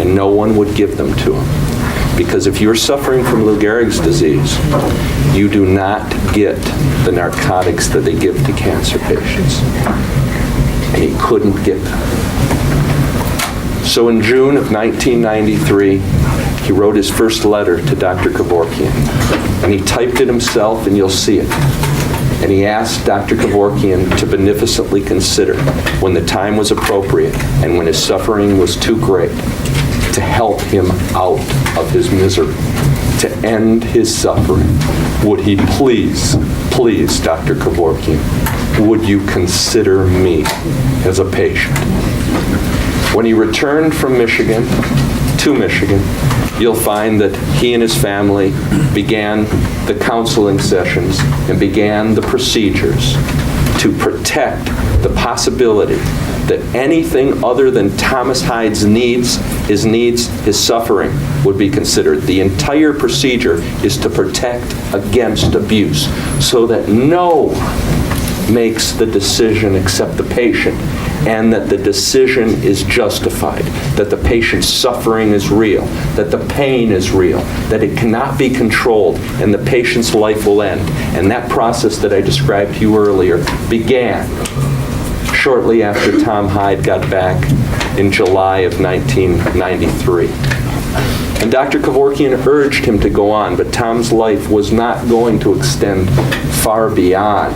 and no one would give them to him. Because if you're suffering from Lou Gehrig's disease, you do not get the narcotics that they give to cancer patients. And he couldn't get them. So in June of 1993, he wrote his first letter to Dr. Kevorkian. And he typed it himself, and you'll see it. And he asked Dr. Kevorkian to beneficently consider, when the time was appropriate and when his suffering was too great, to help him out of his misery, to end his suffering. Would he please, Dr. Kevorkian, would you consider me as a patient? When he returned from Michigan to Michigan, you'll find that he and his family began the counseling sessions and began the procedures to protect the possibility that anything other than Thomas Hyde's needs, his suffering, would be considered. The entire procedure is to protect against abuse so that no one makes the decision except the patient and that the decision is justified, that the patient's suffering is real, that the pain is real, that it cannot be controlled, and the patient's life will end. And that process that I described to you earlier began shortly after Tom Hyde got back in July of 1993. And Dr. Kevorkian urged him to go on, but Tom's life was not going to extend far beyond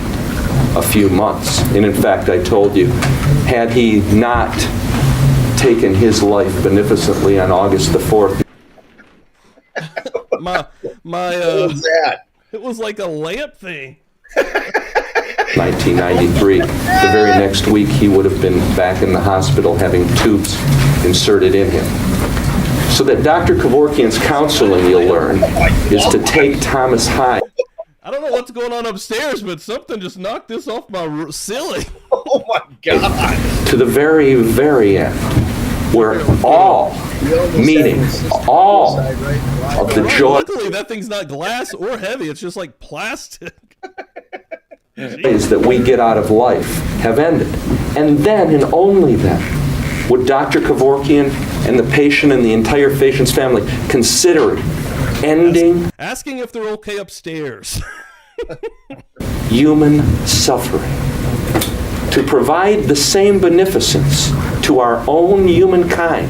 a few months. And in fact, I told you, had he not taken his life beneficently on August the 4th. What was that? It was like a lamp thing. 1993. The very next week, he would have been back in the hospital having tubes inserted in him. So that Dr. Kevorkian's counseling, you'll learn, is to take Thomas Hyde. I don't know what's going on upstairs, but something just knocked this off my ceiling. Oh my God. To the very, very end, where all, meaning all of the joy Luckily, that thing's not glass or heavy. It's just like plastic. that we get out of life have ended. And then, and only then, would Dr. Kevorkian and the patient and the entire patient's family consider ending Asking if they're okay upstairs. human suffering, to provide the same beneficence to our own humankind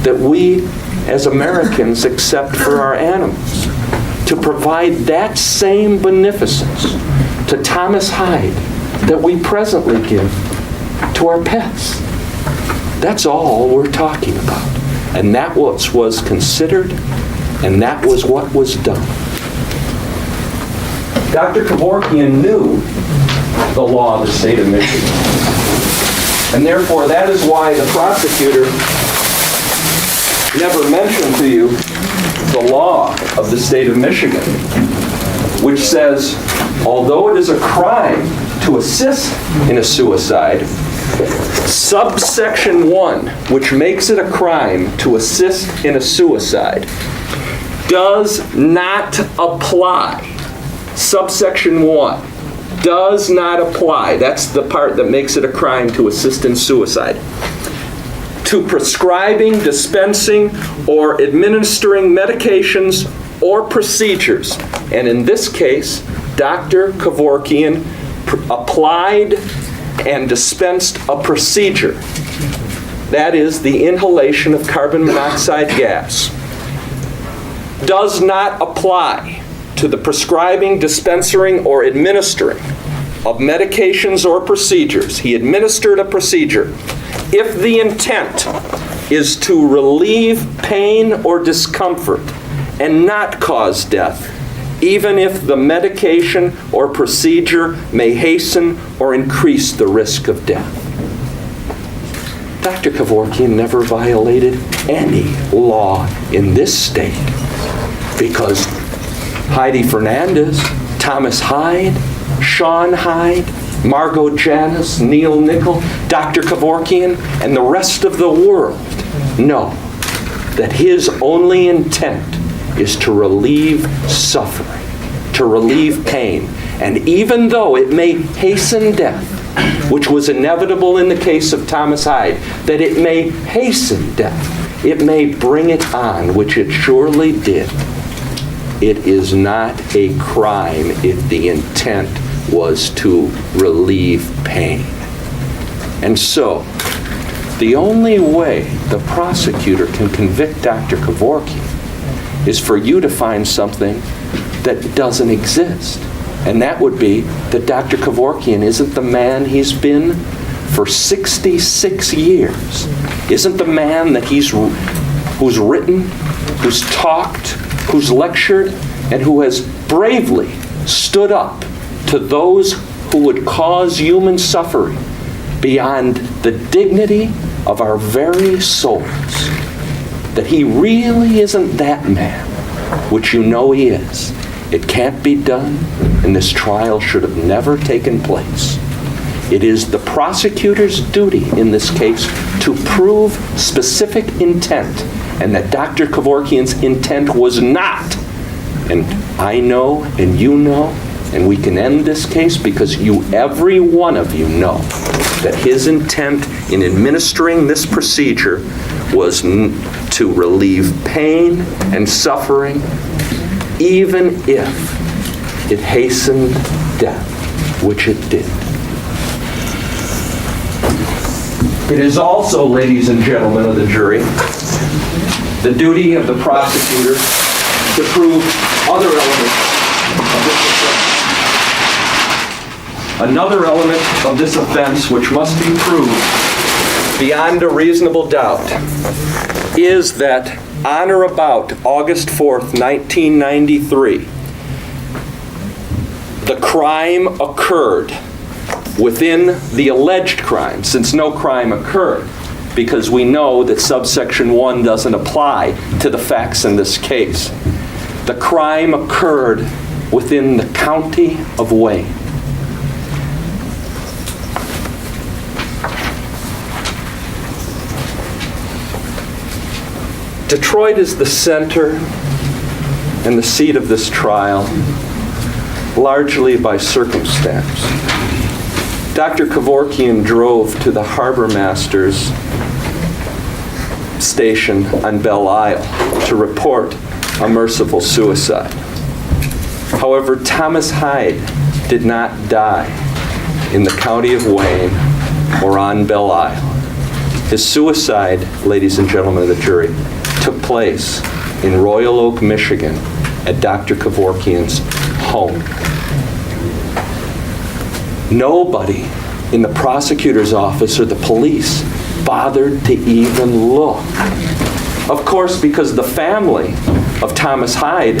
that we as Americans accept for our animals, to provide that same beneficence to Thomas Hyde that we presently give to our pets. That's all we're talking about. And that was considered, and that was what was done. Dr. Kevorkian knew the law of the state of Michigan. And therefore, that is why the prosecutor never mentioned to you the law of the state of Michigan, which says, although it is a crime to assist in a suicide, subsection 1, which makes it a crime to assist in a suicide, does not apply. Subsection 1 does not apply. That's the part that makes it a crime to assist in suicide. To prescribing, dispensing, or administering medications or procedures. And in this case, Dr. Kevorkian applied and dispensed a procedure. That is the inhalation of carbon monoxide gas. Does not apply to the prescribing, dispensing, or administering of medications or procedures. He administered a procedure. If the intent is to relieve pain or discomfort and not cause death, even if the medication or procedure may hasten or increase the risk of death. Dr. Kevorkian never violated any law in this state because Heidi Fernandez, Thomas Hyde, Sean Hyde, Margot Janis, Neil Nickel, Dr. Kevorkian, and the rest of the world know that his only intent is to relieve suffering, to relieve pain. And even though it may hasten death, which was inevitable in the case of Thomas Hyde, that it may hasten death, it may bring it on, which it surely did. It is not a crime if the intent was to relieve pain. And so, the only way the prosecutor can convict Dr. Kevorkian is for you to find something that doesn't exist. And that would be that Dr. Kevorkian isn't the man he's been for 66 years. Isn't the man that who's written, who's talked, who's lectured, and who has bravely stood up to those who would cause human suffering beyond the dignity of our very souls. That he really isn't that man, which you know he is. It can't be done, and this trial should have never taken place. It is the prosecutor's duty in this case to prove specific intent, and that Dr. Kevorkian's intent was not, and I know and you know, And we can end this case because every one of you know that his intent in administering this procedure was to relieve pain and suffering, even if it hastened death, which it did. It is also, ladies and gentlemen of the jury, the duty of the prosecutor to prove other elements of this offense. Another element of this offense which must be proved beyond a reasonable doubt is that on or about August 4th, 1993, the crime occurred within the alleged crime, since no crime occurred, because we know that subsection 1 doesn't apply to the facts in this case. The crime occurred within the county of Wayne. Detroit is the center and the seat of this trial, largely by circumstance. Dr. Kevorkian drove to the harbor master's station on Belle Isle to report a merciful suicide. However, Thomas Hyde did not die in the county of Wayne or on Belle Isle. His suicide, ladies and gentlemen of the jury, took place in Royal Oak, Michigan, at Dr. Kevorkian's home. Nobody in the prosecutor's office or the police bothered to even look. Of course, because the family of Thomas Hyde,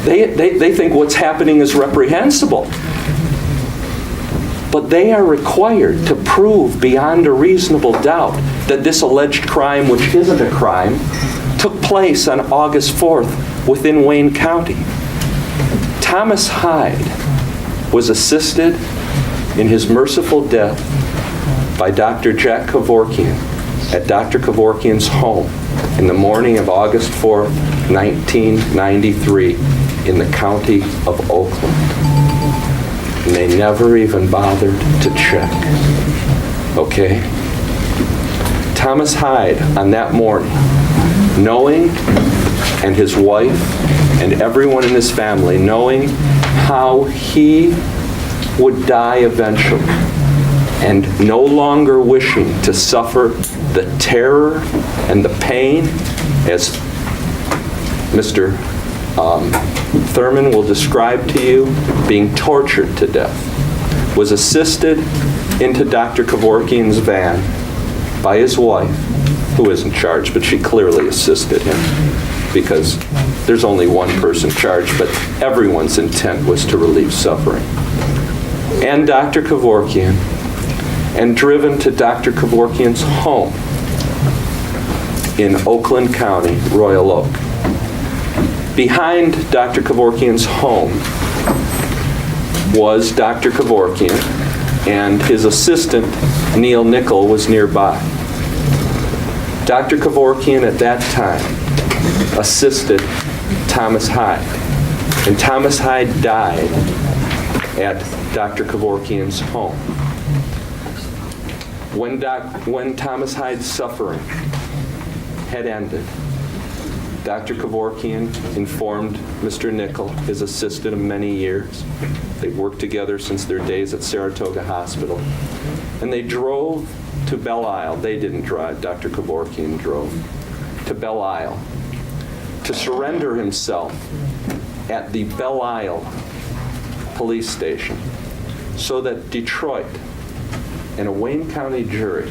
they think what's happening is reprehensible. But they are required to prove beyond a reasonable doubt that this alleged crime, which isn't a crime, took place on August 4th within Wayne County. Thomas Hyde was assisted in his merciful death by Dr. Jack Kevorkian at Dr. Kevorkian's home in the morning of August 4th, 1993 in the county of Oakland. And they never even bothered to check. Okay? Thomas Hyde on that morning, knowing, and his wife and everyone in his family, knowing how he would die eventually, and no longer wishing to suffer the terror and the pain, as Mr. Thurman will describe to you, being tortured to death, was assisted into Dr. Kevorkian's van by his wife, who isn't charged, but she clearly assisted him, because there's only one person charged, but everyone's intent was to relieve suffering. And Dr. Kevorkian, and driven to Dr. Kevorkian's home in Oakland County, Royal Oak. Behind Dr. Kevorkian's home was Dr. Kevorkian, and his assistant, Neil Nickel, was nearby. Dr. Kevorkian at that time assisted Thomas Hyde, and Thomas Hyde died at Dr. Kevorkian's home. When Thomas Hyde's suffering had ended, Dr. Kevorkian informed Mr. Nickel, his assistant of many years. They've worked together since their days at Saratoga Hospital. And they drove to Belle Isle. They didn't drive, Dr. Kevorkian drove to Belle Isle to surrender himself at the Belle Isle police station so that Detroit and a Wayne County jury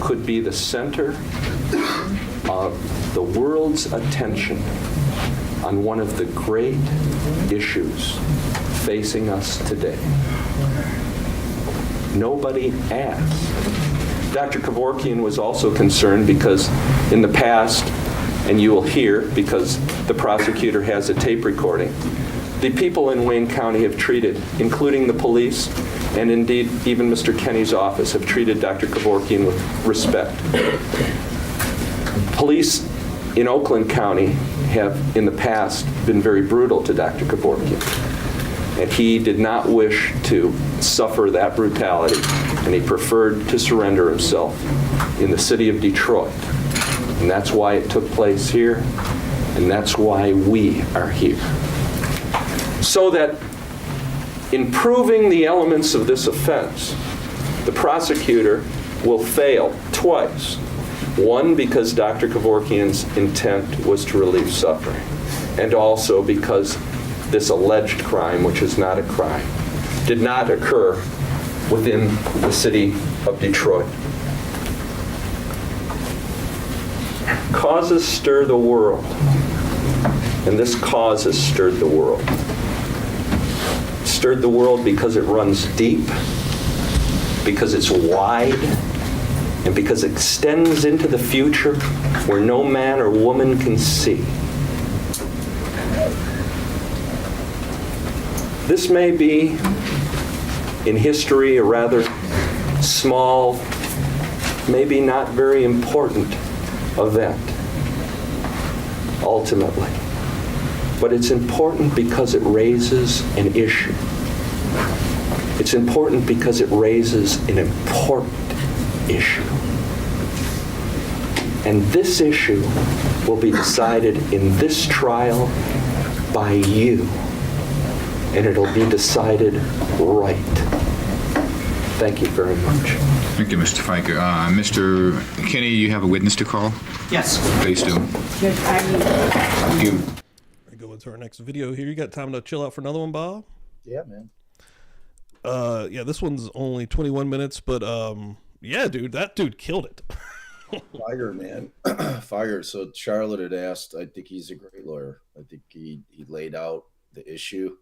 could be the center of the world's attention on one of the great issues facing us today. Nobody asked. Dr. Kevorkian was also concerned because in the past, and you will hear because the prosecutor has a tape recording, the people in Wayne County have treated, including the police, and indeed even Mr. Kenny's office, have treated Dr. Kevorkian with respect. Police in Oakland County have in the past been very brutal to Dr. Kevorkian. And he did not wish to suffer that brutality, and he preferred to surrender himself in the city of Detroit. And that's why it took place here, and that's why we are here. So that in proving the elements of this offense, the prosecutor will fail twice. One, because Dr. Kevorkian's intent was to relieve suffering, and also because this alleged crime, which is not a crime, did not occur within the city of Detroit. Causes stir the world, and this cause has stirred the world. It stirred the world because it runs deep, because it's wide, and because it extends into the future where no man or woman can see. This may be, in history, a rather small, maybe not very important event, ultimately. But it's important because it raises an issue. It's important because it raises an important issue. And this issue will be decided in this trial by you. And it'll be decided right. Thank you very much. Thank you, Mr. Fiker. Mr. Kinney, you have a witness to call? Yes. Please do. Thank you. We go into our next video here. You got time to chill out for another one, Bob? Yeah, man. Yeah, this one's only 21 minutes, but yeah, dude, that dude killed it. Fire, man. Fire. So Charlotte had asked, I think he's a great lawyer. I think he laid out the issue.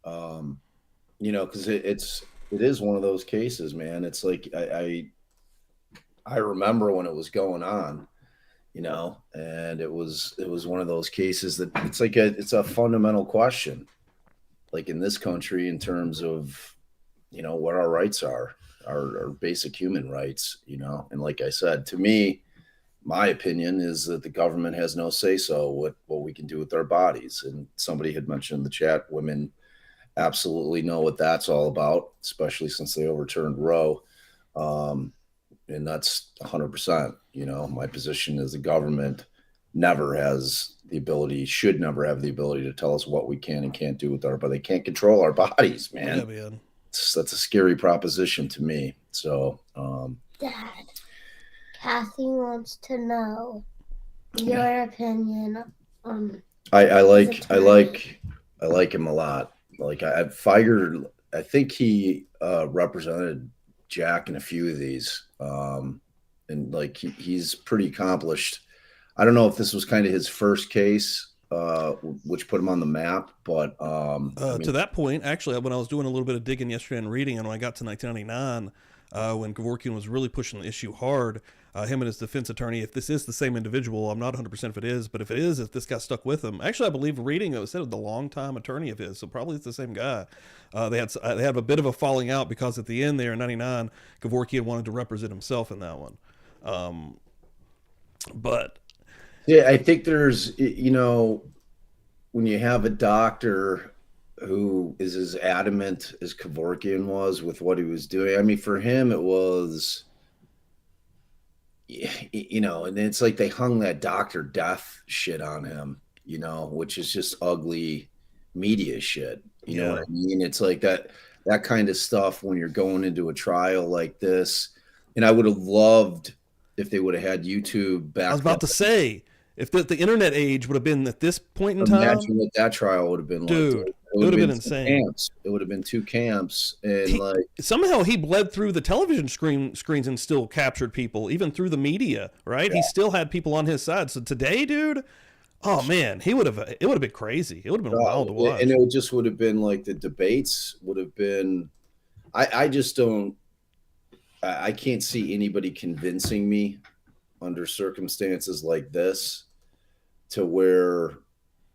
You know, because it is one of those cases, man. It's like I remember when it was going on, you know, and it was one of those cases that it's a fundamental question, like in this country, in terms of, you know, what our rights are, our basic human rights, you know. And like I said, to me, my opinion is that the government has no say so what we can do with our bodies. And somebody had mentioned in the chat, women absolutely know what that's all about, especially since they overturned Roe. And that's 100%, you know, my position is the government never has the ability, should never have the ability to tell us what we can and can't do with our body. They can't control our bodies, man. Yeah, man. That's a scary proposition to me. So, Dad, Kathy wants to know your opinion on. I like him a lot. Like I think he represented Jack in a few of these, and like he's pretty accomplished. I don't know if this was kind of his first case, which put him on the map, but I mean, to that point, actually, when I was doing a little bit of digging yesterday and reading, and when I got to 1999, when Kevorkian was really pushing the issue hard, him and his defense attorney, if this is the same individual, I'm not 100% if it is, but if it is, if this guy stuck with him, actually, I believe reading it said the longtime attorney of his, so probably it's the same guy. They had a bit of a falling out because at the end there in 99, Kevorkian wanted to represent himself in that one. But yeah, I think there's, you know, when you have a doctor who is as adamant as Kevorkian was with what he was doing, I mean, for him, it was, you know, and it's like they hung that Dr. Death shit on him, you know, which is just ugly media shit. You know what I mean? It's like that kind of stuff when you're going into a trial like this. And I would have loved if they would have had YouTube back. I was about to say, if the internet age would have been at this point in time, imagine what that trial would have been dude, like. it would have been insane. Camps. It would have been two camps, and somehow he bled through the television screens and still captured people, even through the media. Right? Yeah. He still had people on his side. So today, dude, oh man, it would have been crazy. It would have been wild to watch. And it just would have been like the debates would have been. I just don't. I can't see anybody convincing me under circumstances like this to where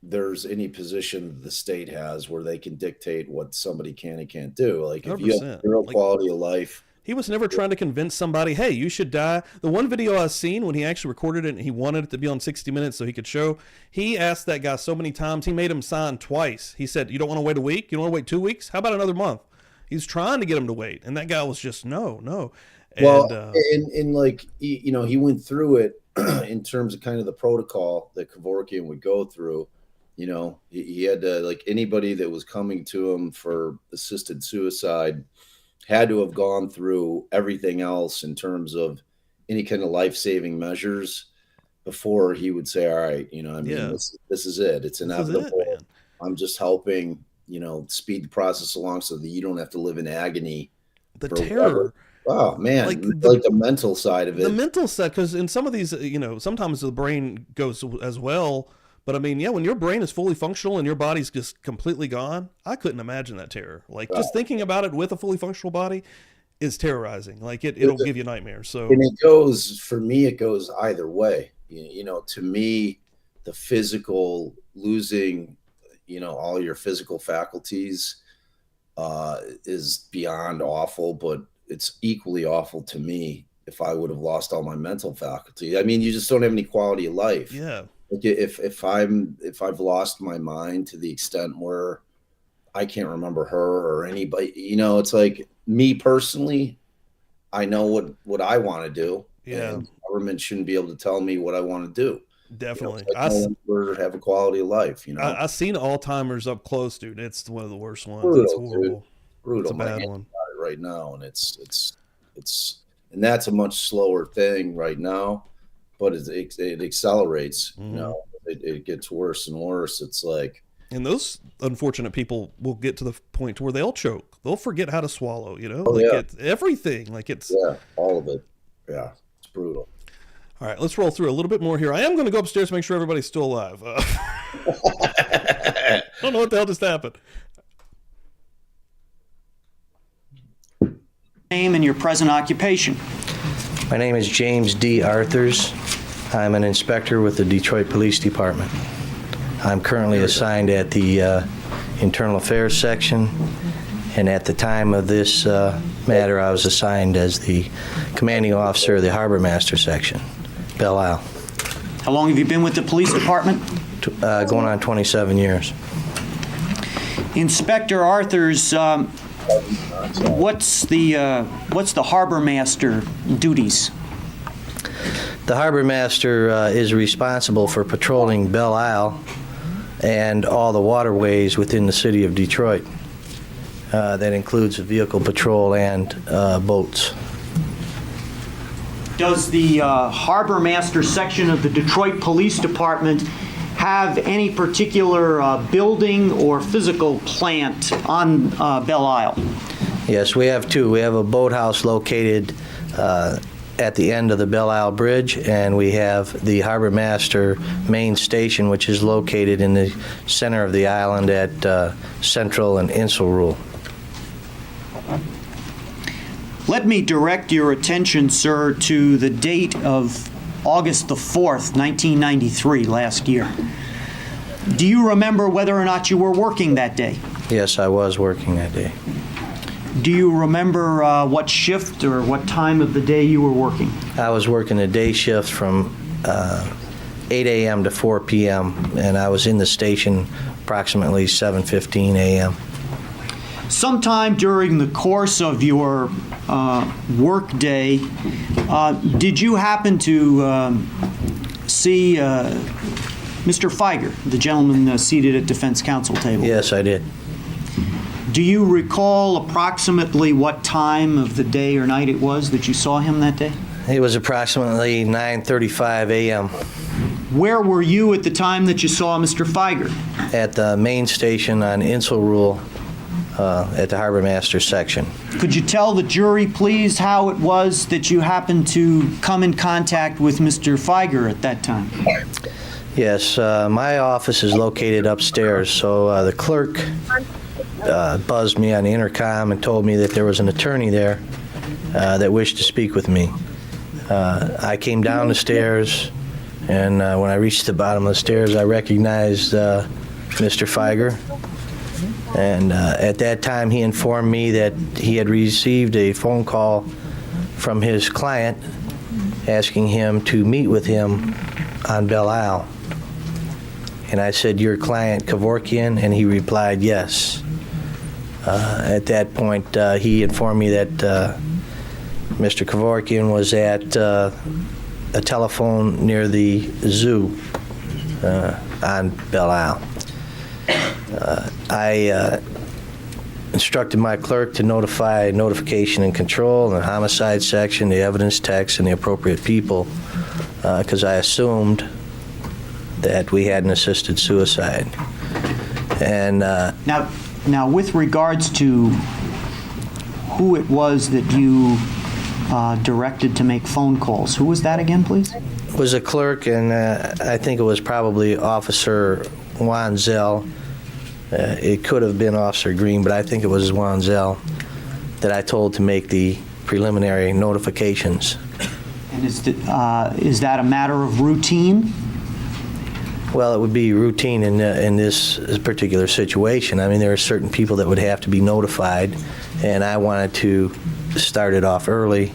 there's any position the state has where they can dictate what somebody can and can't do. Like if 100%. You have zero quality of life, He was never trying to convince somebody, hey, you should die. The one video I've seen when he actually recorded it and he wanted it to be on 60 Minutes so he could show, he asked that guy so many times, he made him sign twice. He said, you don't want to wait a week? You don't want to wait 2 weeks? How about another month? He's trying to get him to wait. And that guy was just, no. And, well, and like, you know, he went through it in terms of kind of the protocol that Kevorkian would go through. You know, he had to, like, anybody that was coming to him for assisted suicide had to have gone through everything else in terms of any kind of life-saving measures before he would say, all right, you know, I mean, this is it. It's inevitable. I'm just helping, you know, speed the process along so that you don't have to live in agony. The terror. Oh, man. Like the mental side of it. The mental side, because in some of these, you know, sometimes the brain goes as well. But I mean, yeah, when your brain is fully functional and your body's just completely gone, I couldn't imagine that terror. Like just thinking about it with a fully functional body is terrorizing. Like it'll give you nightmares. So, and it goes, for me, it goes either way. You know, to me, the physical losing, you know, all your physical faculties is beyond awful, but it's equally awful to me if I would have lost all my mental faculty. I mean, you just don't have any quality of life. Yeah. If I've lost my mind to the extent where I can't remember her or anybody, you know, it's like me personally, I know what I want to do. Yeah. And government shouldn't be able to tell me what I want to do. Definitely. You know, I have a quality of life, you know. I've seen Alzheimer's up close, dude. It's one of the worst ones. Brutal, it's horrible. dude. Brutal. It's a bad one. Right now, and it's and that's a much slower thing right now, but it accelerates. You know, it gets worse and worse. It's like, and those unfortunate people will get to the point where they'll choke. They'll forget how to swallow. You know, it's everything. Like it's all of it. Yeah, it's brutal. All right, let's roll through a little bit more here. I am going to go upstairs to make sure everybody's still alive. I don't know what the hell just happened. Name and your present occupation. My name is James D. Arthurs. I'm an inspector with the Detroit Police Department. I'm currently assigned at the Internal Affairs section, and at the time of this matter, I was assigned as the commanding officer of the Harbor Master section, Belle Isle. How long have you been with the police department? Going on 27 years. Inspector Arthurs, what's the harbor master duties? The harbor master is responsible for patrolling Belle Isle and all the waterways within the city of Detroit. That includes vehicle patrol and boats. Does the harbor master section of the Detroit Police Department have any particular building or physical plant on Belle Isle? Yes, we have two. We have a boathouse located at the end of the Belle Isle Bridge, and we have the Harbor Master main station, which is located in the center of the island at Central and Insel Rule. Let me direct your attention, sir, to the date of August the 4th, 1993, last year. Do you remember whether or not you were working that day? Yes, I was working that day. Do you remember what shift or what time of the day you were working? I was working a day shift from 8 a.m. to 4 p.m., and I was in the station approximately 7:15 a.m. Sometime during the course of your work day, did you happen to see Mr. Feiger, the gentleman seated at defense counsel table? Yes, I did. Do you recall approximately what time of the day or night it was that you saw him that day? It was approximately 9:35 a.m. Where were you at the time that you saw Mr. Feiger? At the main station on Insel Rule at the Harbor Master section. Could you tell the jury, please, how it was that you happened to come in contact with Mr. Feiger at that time? Yes, my office is located upstairs, so the clerk buzzed me on the intercom and told me that there was an attorney there that wished to speak with me. I came down the stairs, and when I reached the bottom of the stairs, I recognized Mr. Feiger. And at that time, he informed me that he had received a phone call from his client asking him to meet with him on Belle Isle. And I said, "Your client, Kevorkian?" And he replied, "Yes." At that point, he informed me that Mr. Kevorkian was at a telephone near the zoo on Belle Isle. I instructed my clerk to notify notification and control and the homicide section, the evidence text, and the appropriate people, because I assumed that we had an assisted suicide. And Now, with regards to who it was that you directed to make phone calls, who was that again, please? it was a clerk, and I think it was probably Officer Wanzel. It could have been Officer Green, but I think it was Wanzel that I told to make the preliminary notifications. And is that a matter of routine? Well, it would be routine in this particular situation. I mean, there are certain people that would have to be notified, and I wanted to start it off early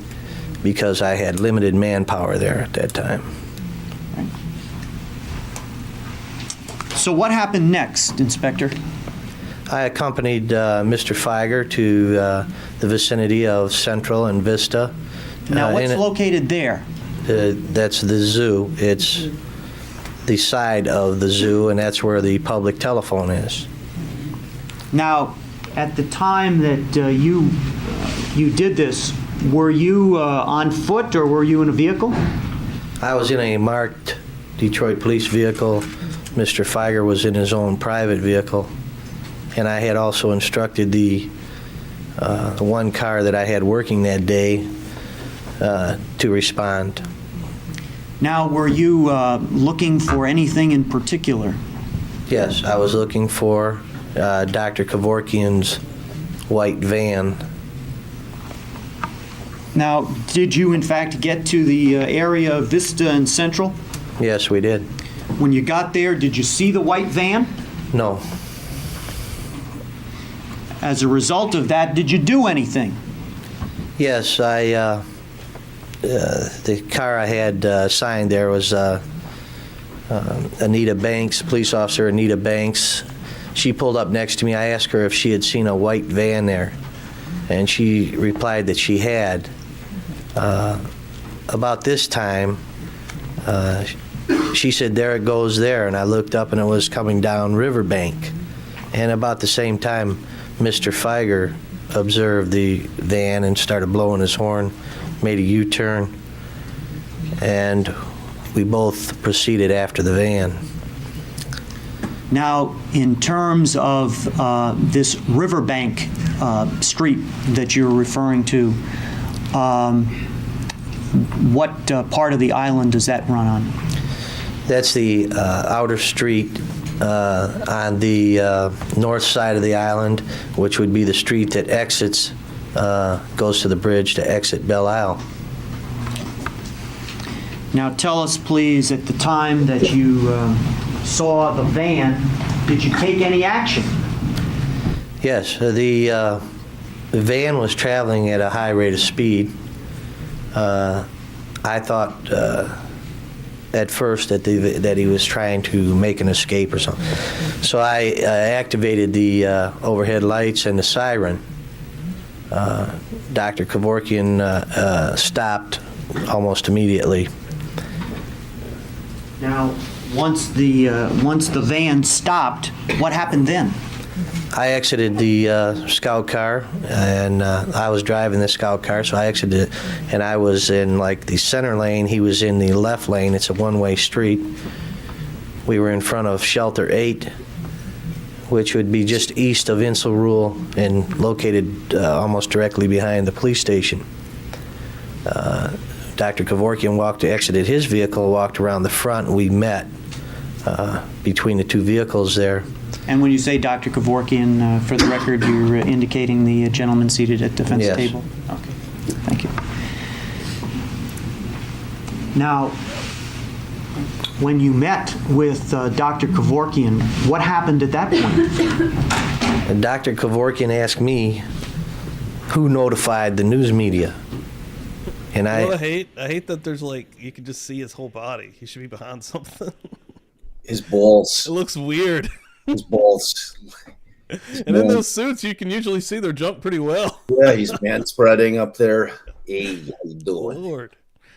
because I had limited manpower there at that time. So what happened next, Inspector? I accompanied Mr. Feiger to the vicinity of Central and Vista. Now, what's located there? That's the zoo. It's the side of the zoo, and that's where the public telephone is. Now, at the time that you did this, were you on foot or were you in a vehicle? I was in a marked Detroit police vehicle. Mr. Feiger was in his own private vehicle, and I had also instructed the one car that I had working that day to respond. Now, were you looking for anything in particular? Yes, I was looking for Dr. Kevorkian's white van. Now, did you in fact get to the area of Vista and Central? Yes, we did. When you got there, did you see the white van? No. As a result of that, did you do anything? Yes, the car I had signed there was Anita Banks, police officer Anita Banks. She pulled up next to me. I asked her if she had seen a white van there, and she replied that she had. About this time, she said, "There it goes there," and I looked up and it was coming down Riverbank. And about the same time, Mr. Feiger observed the van and started blowing his horn, made a U-turn, and we both proceeded after the van. Now, in terms of this Riverbank street that you're referring to, what part of the island does that run on? That's the outer street on the north side of the island, which would be the street that exits, goes to the bridge to exit Belle Isle. Now, tell us, please, at the time that you saw the van, did you take any action? Yes, the van was traveling at a high rate of speed. I thought at first that he was trying to make an escape or something. So I activated the overhead lights and the siren. Dr. Kevorkian stopped almost immediately. Now, once the van stopped, what happened then? I exited the scout car, and I was driving the scout car, so I exited it, and I was in like the center lane. He was in the left lane. It's a one-way street. We were in front of Shelter 8, which would be just east of Insel Rule and located almost directly behind the police station. Dr. Kevorkian exited his vehicle, walked around the front, and we met between the two vehicles there. And when you say Dr. Kevorkian, for the record, you're indicating the gentleman seated at the defense Yes. table? Okay, thank you. Now, when you met with Dr. Kevorkian, what happened at that point? And Dr. Kevorkian asked me who notified the news media. And Well, I hate that there's like, you can just see his whole body. He should be behind something. His balls. It looks weird. His balls. And in those suits, you can usually see their junk pretty well. Yeah, he's man spreading up there. Hey, how you doing? Lord,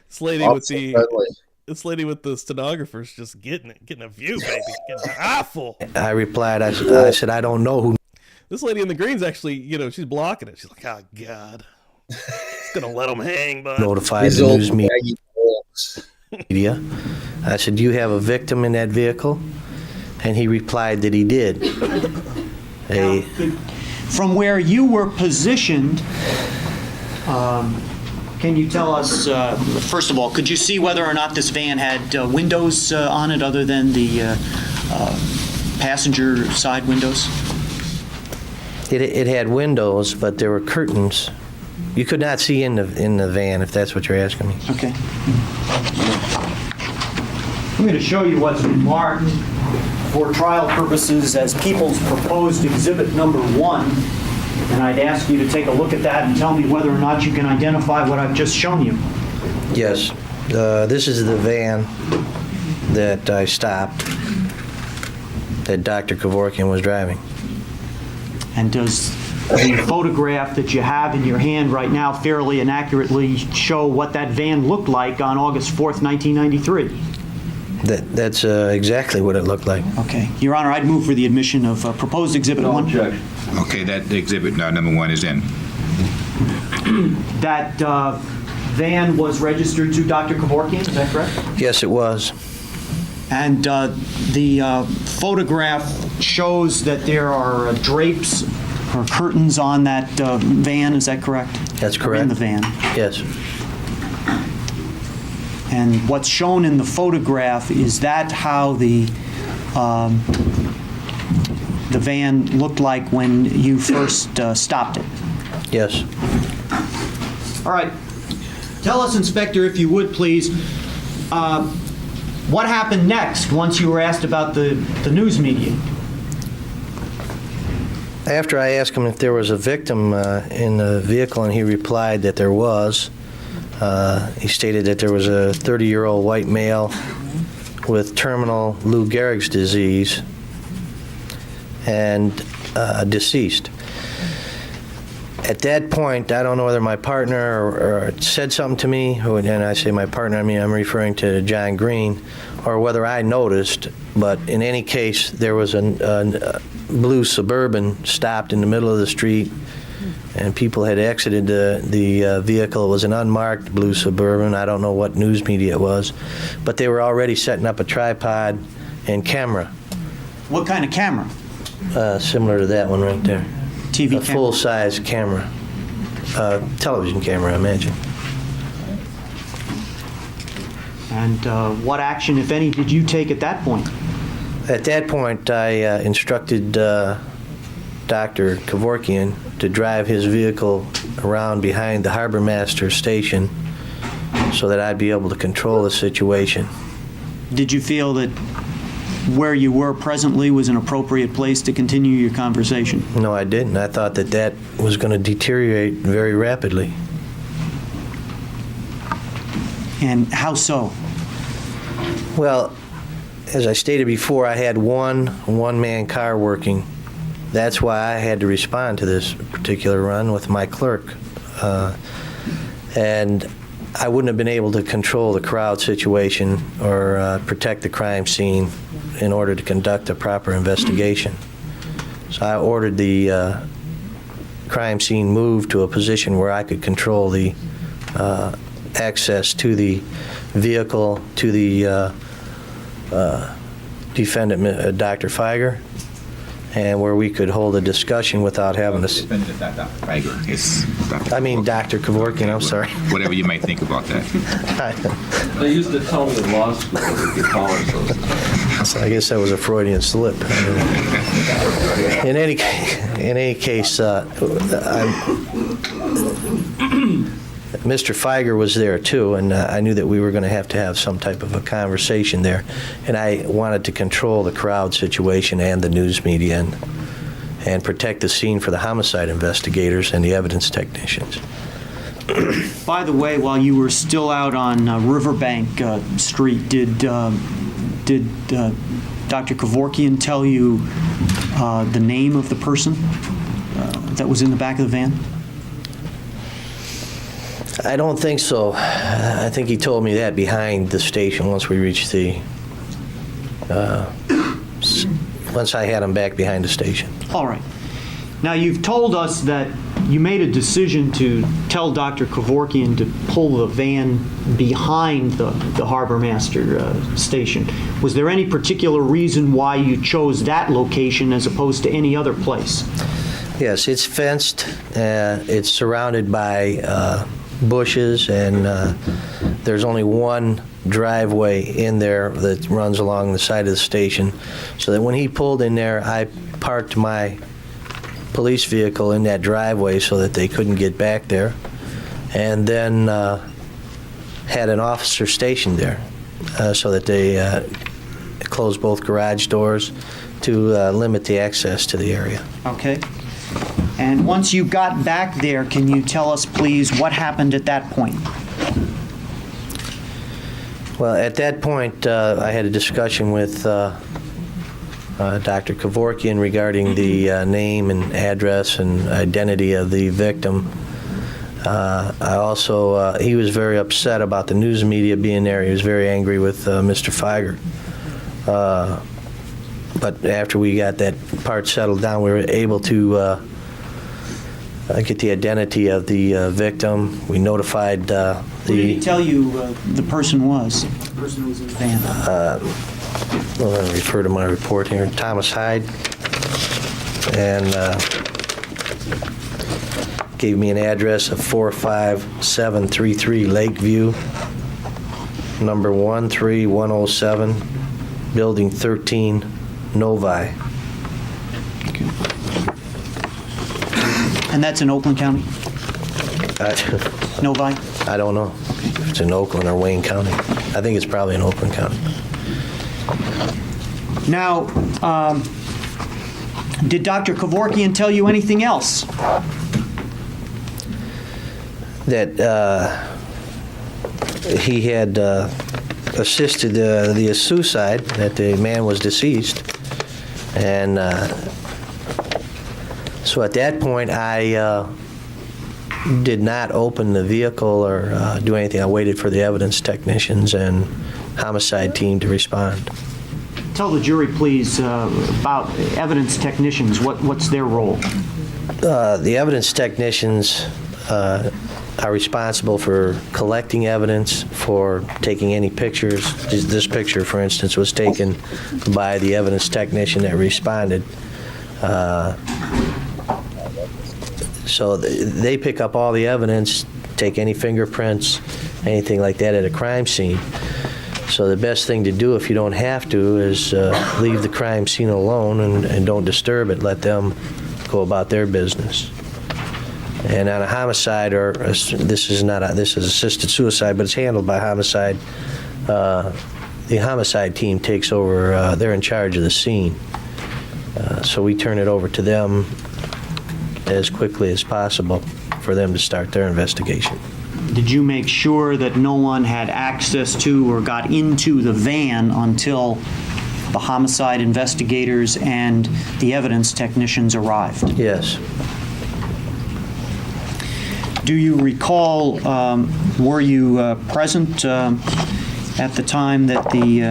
this lady with the stenographer's just getting a view, baby, getting an eyeful. I replied, I said, I don't know who. This lady in the green's actually, she's blocking it. She's like, oh God, it's gonna let them hang, bud. Notified the news media. I said, do you have a victim in that vehicle? And he replied that he did. From where you were positioned, can you tell us, first of all, could you see whether or not this van had windows on it other than the passenger side windows? It had windows, but there were curtains. You could not see in the van, if that's what you're asking me. Okay. I'm going to show you what's been marked for trial purposes as People's Proposed Exhibit Number 1. And I'd ask you to take a look at that and tell me whether or not you can identify what I've just shown you. Yes. This is the van that I stopped, that Dr. Kevorkian was driving. And does the photograph that you have in your hand right now fairly and accurately show what that van looked like on August 4th, 1993? That's exactly what it looked like. Okay. Your Honor, I'd move for the admission of Proposed Exhibit 1. Okay, that exhibit number 1 is in. That van was registered to Dr. Kevorkian, is that correct? Yes, it was. And the photograph shows that there are drapes or curtains on that van, is that correct? That's correct. Or in the van. Yes. And what's shown in the photograph, is that how the van looked like when you first stopped it? Yes. All right. Tell us, Inspector, if you would, please, what happened next once you were asked about the news media? After I asked him if there was a victim in the vehicle, and he replied that there was, he stated that there was a 30-year-old white male with terminal Lou Gehrig's disease and deceased. At that point, I don't know whether my partner or said something to me, and I say my partner, I mean I'm referring to John Green, or whether I noticed, but in any case, there was a blue Suburban stopped in the middle of the street, and people had exited the vehicle. It was an unmarked blue Suburban. I don't know what news media it was, but they were already setting up a tripod and camera. What kind of camera? Similar to that one right there. TV camera? A full-size camera. Television camera, I imagine. And what action, if any, did you take at that point? At that point, I instructed Dr. Kevorkian to drive his vehicle around behind the Harbor Master station so that I'd be able to control the situation. Did you feel that where you were presently was an appropriate place to continue your conversation? No, I didn't. I thought that that was going to deteriorate very rapidly. And how so? Well, as I stated before, I had one-man car working. That's why I had to respond to this particular run with my clerk. And I wouldn't have been able to control the crowd situation or protect the crime scene in order to conduct a proper investigation. So I ordered the crime scene moved to a position where I could control the access to the vehicle, to the defendant, Dr. Feiger, and where we could hold a discussion without having to... Dr. Feiger. It's Dr. I mean Dr. Kevorkian, I'm sorry. Whatever you might think about that. They used to tell me in law school that you call ourselves. So I guess that was a Freudian slip. In any case, Mr. Feiger was there too, and I knew that we were going to have some type of a conversation there, and I wanted to control the crowd situation and the news media, and protect the scene for the homicide investigators and the evidence technicians. By the way, while you were still out on Riverbank Street, did Dr. Kevorkian tell you the name of the person that was in the back of the van? I don't think so. I think he told me that behind the station once we reached the, once I had him back behind the station. All right. Now, you've told us that you made a decision to tell Dr. Kevorkian to pull the van behind the Harbor Master station. Was there any particular reason why you chose that location as opposed to any other place? Yes, it's fenced. It's surrounded by bushes, and there's only one driveway in there that runs along the side of the station. So that when he pulled in there, I parked my police vehicle in that driveway so that they couldn't get back there, and then had an officer stationed there so that they closed both garage doors to limit the access to the area. Okay. And once you got back there, can you tell us, please, what happened at that point? Well, at that point, I had a discussion with Dr. Kevorkian regarding the name and address and identity of the victim. I also, he was very upset about the news media being there. He was very angry with Mr. Feiger. But after we got that part settled down, we were able to get the identity of the victim. We notified Who did he tell you the person was? The person who was in the van? Well, let me refer to my report here. Thomas Hyde, and gave me an address of 45733 Lakeview, number 13107, building 13, Novi. Okay. And that's in Oakland County? Novi? I don't know if it's in Oakland or Wayne County. I think it's probably in Oakland County. Now, did Dr. Kevorkian tell you anything else? That he had assisted the suicide, that the man was deceased. And so at that point, I did not open the vehicle or do anything. I waited for the evidence technicians and homicide team to respond. Tell the jury, please, about evidence technicians. What's their role? The evidence technicians are responsible for collecting evidence, for taking any pictures. This picture, for instance, was taken by the evidence technician that responded. So they pick up all the evidence, take any fingerprints, anything like that at a crime scene. So the best thing to do if you don't have to is leave the crime scene alone and don't disturb it. Let them go about their business. And on a homicide, or this is assisted suicide, but it's handled by homicide. The homicide team takes over. They're in charge of the scene, so we turn it over to them as quickly as possible for them to start their investigation. Did you make sure that no one had access to or got into the van until the homicide investigators and the evidence technicians arrived? Yes. Do you recall, were you present at the time that the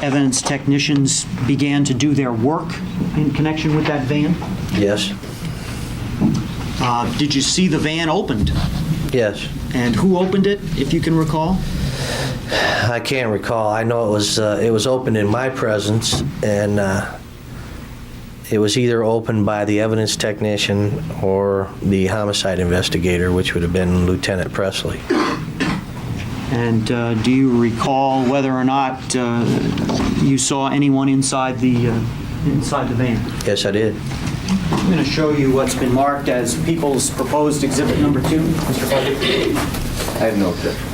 evidence technicians began to do their work in connection with that van? Yes. Did you see the van opened? Yes. And who opened it, if you can recall? I can't recall. I know it was opened in my presence, and it was either opened by the evidence technician or the homicide investigator, which would have been Lieutenant Presley. And do you recall whether or not you saw anyone inside the van? Yes, I did. I'm going to show you what's been marked as People's Proposed Exhibit Number 2, Mr. Feiger. I have no objection.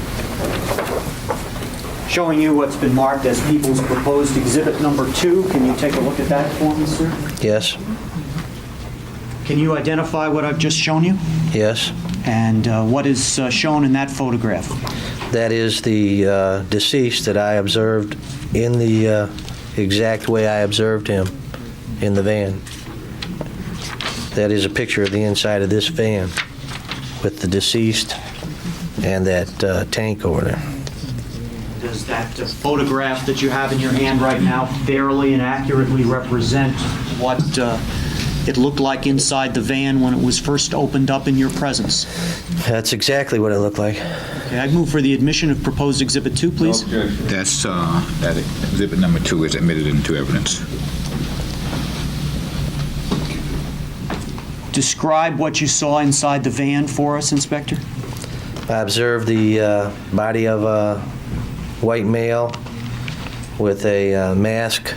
showing you what's been marked as People's Proposed Exhibit Number 2. Can you take a look at that for me, sir? Yes. Can you identify what I've just shown you? Yes. And what is shown in that photograph? That is the deceased that I observed in the exact way I observed him in the van. That is a picture of the inside of this van with the deceased and that tank over there. Does that photograph that you have in your hand right now fairly and accurately represent what it looked like inside the van when it was first opened up in your presence? That's exactly what it looked like. Okay, I'd move for the admission of Proposed Exhibit 2, please. That's, that exhibit number 2 is admitted into evidence. Describe what you saw inside the van for us, Inspector. I observed the body of a white male with a mask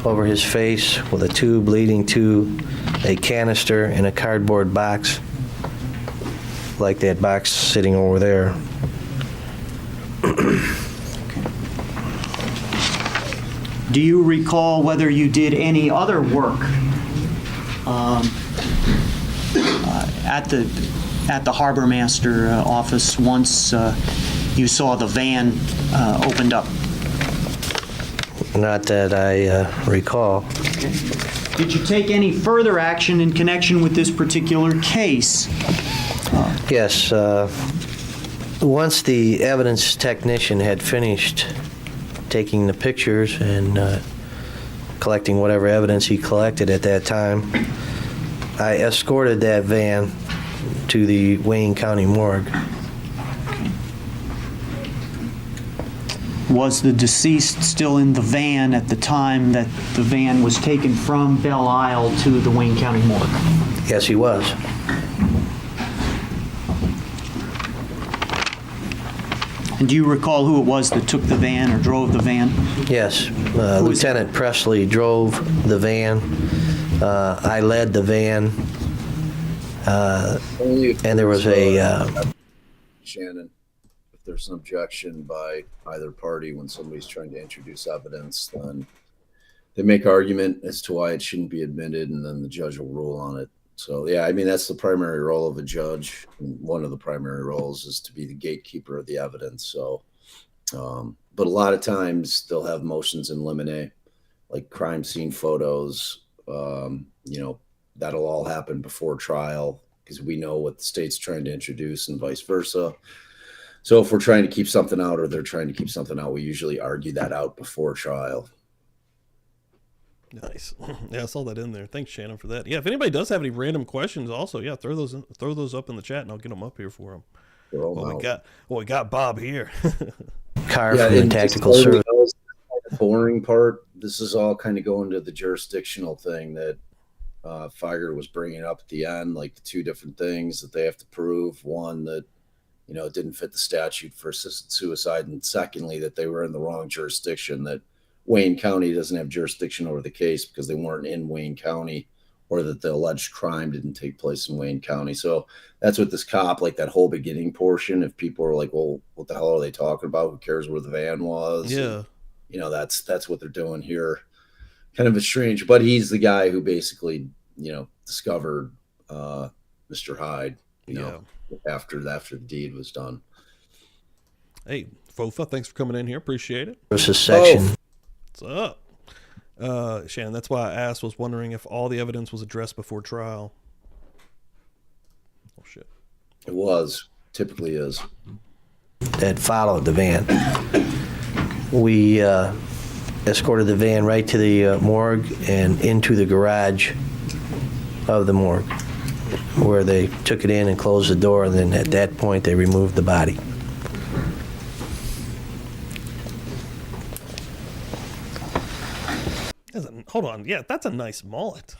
over his face with a tube leading to a canister in a cardboard box, like that box sitting over there. Do you recall whether you did any other work at the Harbor Master office once you saw the van opened up? Not that I recall. Okay. Did you take any further action in connection with this particular case? Yes. Once the evidence technician had finished taking the pictures and collecting whatever evidence he collected at that time, I escorted that van to the Wayne County morgue. Was the deceased still in the van at the time that the van was taken from Belle Isle to the Wayne County morgue? Yes, he was. And do you recall who it was that took the van or drove the van? Yes. Lieutenant Presley drove the van. I led the van. And there was a... Shannon, if there's an objection by either party when somebody's trying to introduce evidence, then they make argument as to why it shouldn't be admitted, and then the judge will rule on it. So, yeah, I mean, that's the primary role of a judge. One of the primary roles is to be the gatekeeper of the evidence. So, but a lot of times they'll have motions in limine, like crime scene photos. That'll all happen before trial because we know what the state's trying to introduce and vice versa. So if we're trying to keep something out or they're trying to keep something out, we usually argue that out before trial. Nice. Yeah, I saw that in there. Thanks, Shannon, for that. Yeah, if anybody does have any random questions, also, yeah, throw those up in the chat, and I'll get them up here for them. We got Bob here. Car from the tactical service. The boring part. This is all kind of going to the jurisdictional thing that Feiger was bringing up at the end, like the two different things that they have to prove. One, that it didn't fit the statute for assisted suicide, and secondly, that they were in the wrong jurisdiction. That Wayne County doesn't have jurisdiction over the case because they weren't in Wayne County, or that the alleged crime didn't take place in Wayne County. So that's what this cop, like that whole beginning portion, if people are like, well, what the hell are they talking about? Who cares where the van was? Yeah. And, that's what they're doing here. Kind of a strange, but he's the guy who basically, discovered Mr. Hyde, after the deed was done. Hey, Fofa, thanks for coming in here. Appreciate it. Versus section. What's up? Shannon, that's why I asked, was wondering if all the evidence was addressed before trial. Oh, shit. It was. Typically is. That followed the van. We escorted the van right to the morgue and into the garage of the morgue, where they took it in and closed the door, and then at that point they removed the body. Hold on. Yeah, that's a nice mullet.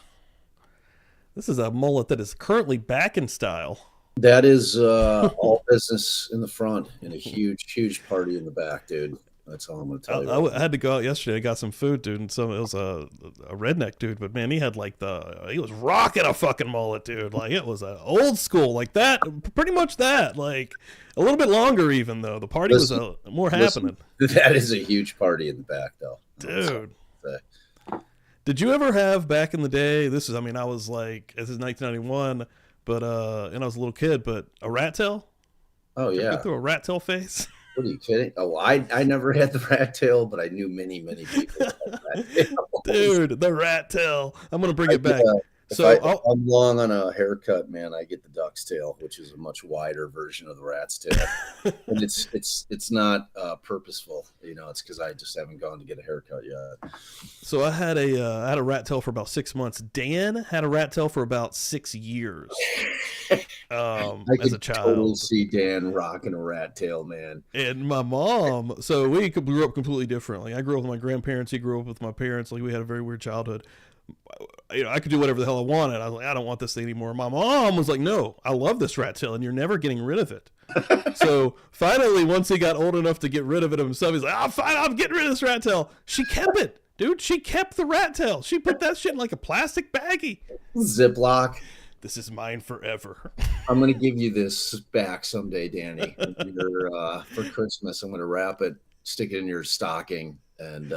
This is a mullet that is currently back in style. That is all business in the front and a huge, huge party in the back, dude. That's all I'm gonna tell you. I had to go out yesterday. I got some food, dude, and it was a redneck dude, but man, he had like he was rocking a fucking mullet, dude. Like it was a old school, like that, pretty much that, like a little bit longer even though. The party was more happening. That is a huge party in the back, though, dude. Did you ever have back in the day? I was like, this is 1991, but and I was a little kid, but a rat tail. Oh yeah, go through a rat tail phase. What are you kidding? Oh, I never had the rat tail, but I knew many people. Dude, the rat tail. I'm gonna bring it back. If I'm long on a haircut, man, I get the duck's tail, which is a much wider version of the rat's tail. And it's not purposeful, it's because I just haven't gone to get a haircut yet. So I had a rat tail for about 6 months. Dan had a rat tail for about 6 years. I as a child, totally see Dan rocking a rat tail, man. And my mom. So we grew up completely differently. I grew up with my grandparents. He grew up with my parents. Like we had a very weird childhood. I could do whatever the hell I wanted. I was like, I don't want this thing anymore. My mom was like, no, I love this rat tail and you're never getting rid of it. So finally, once he got old enough to get rid of it himself, he's like, oh, fine, I'm getting rid of this rat tail. She kept it, dude. She kept the rat tail. She put that shit in like a plastic baggie. Ziploc. This is mine forever. I'm going to give you this back someday, Danny. For Christmas, I'm going to wrap it, stick it in your stocking, and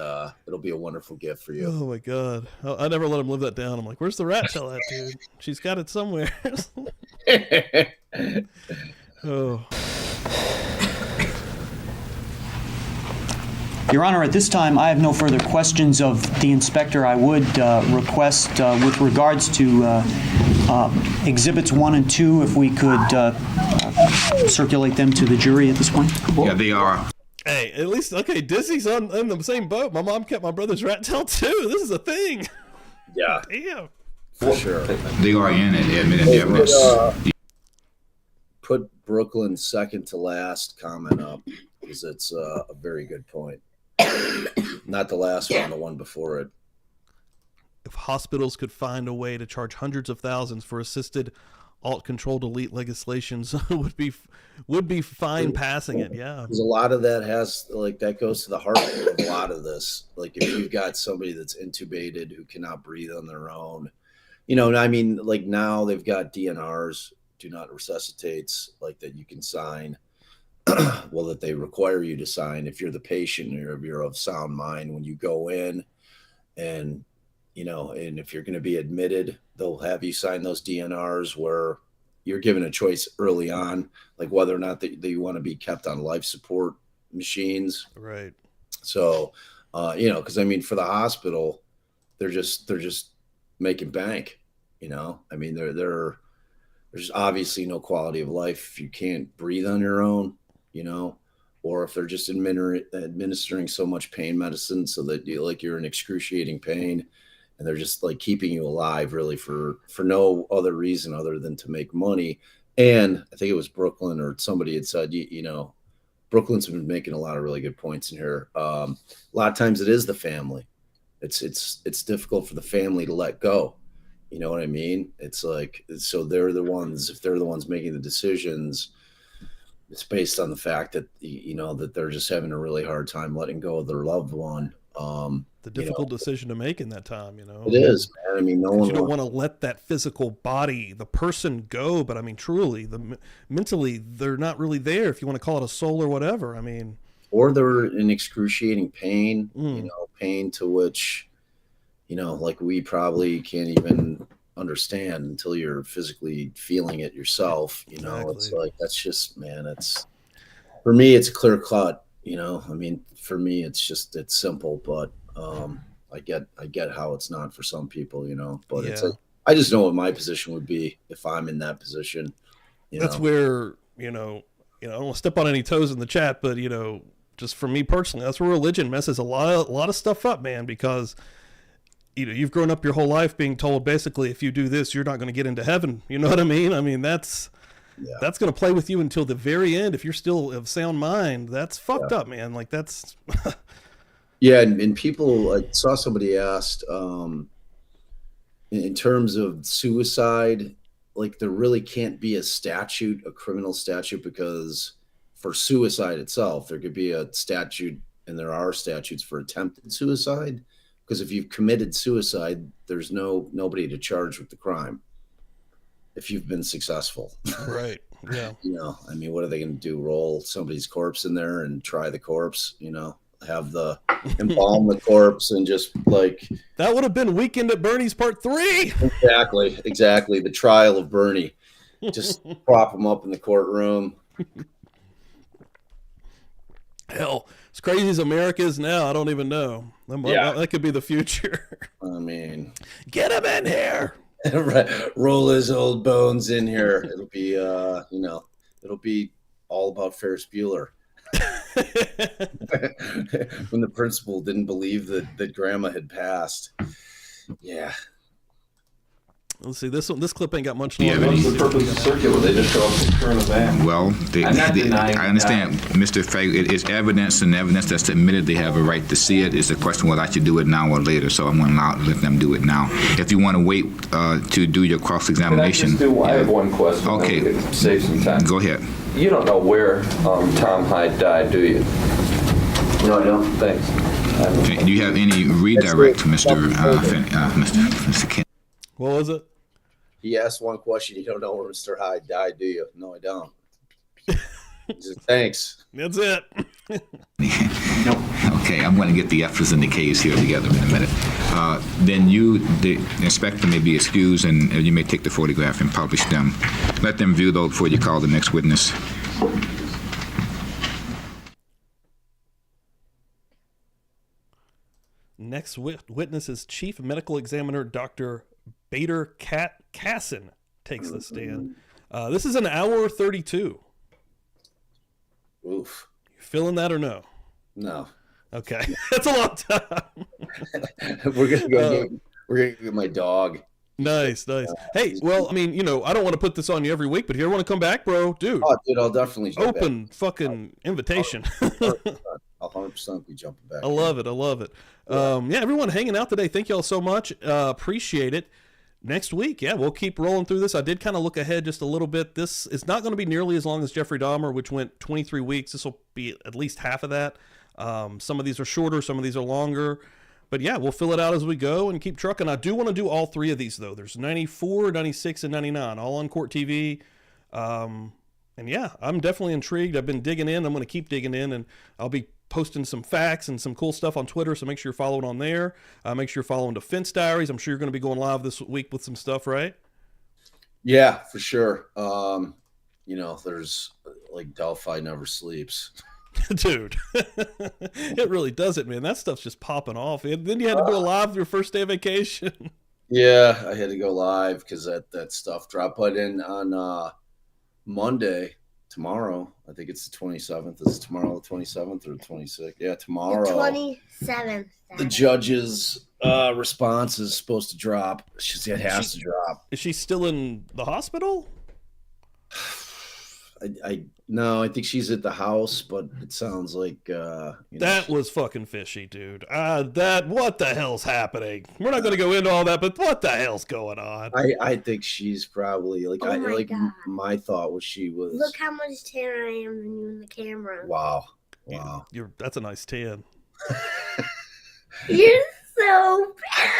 it'll be a wonderful gift for you. Oh my God. I never let him live that down. I'm like, where's the rat tail at, dude? She's got it somewhere. Oh. Your Honor, at this time, I have no further questions of the inspector. I would request, with regards to Exhibits 1 and 2, if we could circulate them to the jury at this point. Yeah, they are. Hey, at least, okay, Dizzy's in the same boat. My mom kept my brother's rat tail, too. This is a thing. Yeah. Damn. For sure. They are in it, admitted evidence. Put Brooklyn's second to last comment up, because it's a very good point. Not the last one, the one before it. If hospitals could find a way to charge hundreds of thousands for assisted alt-control delete legislations, would be fine passing it. Yeah, because a lot of that that goes to the heart of a lot of this. Like if you've got somebody that's intubated who cannot breathe on their own, I mean, like now they've got DNRs, do not resuscitates, like that you can sign. Well, that they require you to sign if you're the patient or if you're of sound mind when you go in, and and if you're going to be admitted, they'll have you sign those DNRs where you're given a choice early on, like whether or not that you want to be kept on life support machines. Right. So, because I mean, for the hospital, they're just making bank. I mean, there's obviously no quality of life if you can't breathe on your own. Or if they're just administering so much pain medicine so that you're in excruciating pain, and they're just like keeping you alive really for no other reason other than to make money. And I think it was Brooklyn or somebody had said, Brooklyn's been making a lot of really good points in here. A lot of times it is the family. It's difficult for the family to let go. You know what I mean? It's like, so they're the ones, if they're the ones making the decisions, it's based on the fact that, that they're just having a really hard time letting go of their loved one. The difficult decision to make in that time, It is, man. I mean, you don't want to let that physical body, the person go, but I mean, truly, mentally, they're not really there, if you want to call it a soul or whatever. I mean, or they're in excruciating pain, pain to which, like we probably can't even understand until you're physically feeling it yourself. Exactly. It's like, that's just, man, for me, it's clear cut. I mean, for me, it's simple, but I get how it's not for some people, but it's like, I just know what my position would be if I'm in that position. That's where, I don't want to step on any toes in the chat, but just for me personally, that's where religion messes a lot of stuff up, man, because you've grown up your whole life being told basically, if you do this, you're not going to get into heaven. You know what I mean? I mean, that's going to play with you until the very end. If you're still of sound mind, that's fucked up, man. Like that's. Yeah. And people, I saw somebody asked, in terms of suicide, like there really can't be a criminal statute, because for suicide itself, there could be a statute and there are statutes for attempted suicide, because if you've committed suicide, there's nobody to charge with the crime if you've been successful. Right. Yeah. You know, I mean, what are they going to do? Roll somebody's corpse in there and try the corpse, you know, embalm the corpse and just like. That would have been Weekend at Bernie's Part 3. Exactly. The trial of Bernie. Just prop him up in the courtroom. Hell, as crazy as America is now, I don't even know. That could be the future. I mean, get him in here. Roll his old bones in here. It'll be, it'll be all about Ferris Bueller. When the principal didn't believe that grandma had passed. Yeah. Let's see, this clip ain't got much What's the purpose of circular? They just show up in current event. Well, I understand, Mr. Fager, it is evidence, and evidence that's admitted they have a right to see it. It's a question whether I should do it now or later, so I'm going to let them do it now. If you want to wait to do your cross-examination. I have one question. Okay. Save some time. Go ahead. You don't know where Tom Hyde died, do you? No, I don't. Thanks. Okay. Do you have any redirect, Mr. Kent? What was it? He asked one question. You don't know where Mr. Hyde died, do you? No, I don't. He said, thanks. That's it. Okay, I'm going to get the F's and the K's here together in a minute. Then the inspector may be excused, and you may take the photograph and publish them. Let them view those before you call the next witness. Next witness is Chief Medical Examiner Dr. Bader Casson takes the stand. This is an hour 32. Oof. You feeling that or no? No. Okay. That's a long time. We're gonna get my dog. Nice. Hey, well, I mean, I don't want to put this on you every week, but if you ever want to come back, bro, dude. Oh, dude, I'll definitely jump open back. Fucking invitation. I'll 100% be jumping back. I love it. Yeah, everyone hanging out today, thank y'all so much. Appreciate it. Next week, yeah, we'll keep rolling through this. I did kind of look ahead just a little bit. This is not going to be nearly as long as Jeffrey Dahmer, which went 23 weeks. This will be at least half of that. Some of these are shorter, some of these are longer. But yeah, we'll fill it out as we go and keep trucking. I do want to do all three of these, though. There's 94, 96, and 99, all on Court TV. And yeah, I'm definitely intrigued. I've been digging in. I'm going to keep digging in, and I'll be posting some facts and some cool stuff on Twitter, so make sure you're following on there. Make sure you're following Defense Diaries. I'm sure you're going to be going live this week with some stuff, right? Yeah, for sure. There's like Delphi never sleeps. Dude, it really does it, man. That stuff's just popping off. And then you had to do a live your first day of vacation. Yeah, I had to go live because that stuff dropped. But on Monday, tomorrow, I think it's the 27th. Is it tomorrow the 27th or the 26th? Yeah, tomorrow. The 27th. The judge's response is supposed to drop. It has to drop. Is she still in the hospital? No, I think she's at the house, but it sounds like that was fucking fishy, dude. What the hell's happening? We're not going to go into all that, but what the hell's going on? I think she's probably like my thought was she was. Look how much tanner I am than you in the camera. Wow. That's a nice tan. You're so bad.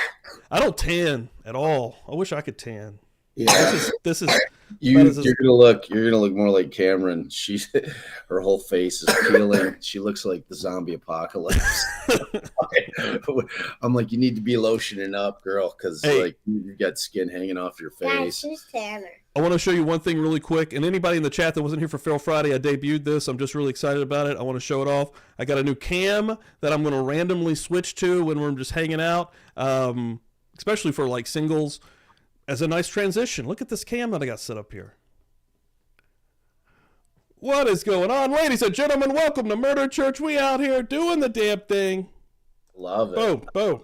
I don't tan at all. I wish I could tan. Yeah, this is you're gonna look more like Cameron. Her whole face is peeling. She looks like the zombie apocalypse. I'm like, you need to be lotioning up, girl, because like you got skin hanging off your face. Yeah, she's tanner. I want to show you one thing really quick, and anybody in the chat that wasn't here for Fail Friday, I debuted this. I'm just really excited about it. I want to show it off. I got a new cam that I'm going to randomly switch to when we're just hanging out, especially for like singles. As a nice transition, look at this cam that I got set up here. What is going on? Ladies and gentlemen, welcome to Murder Church. We out here doing the damn thing. Love it. Boom. Woo!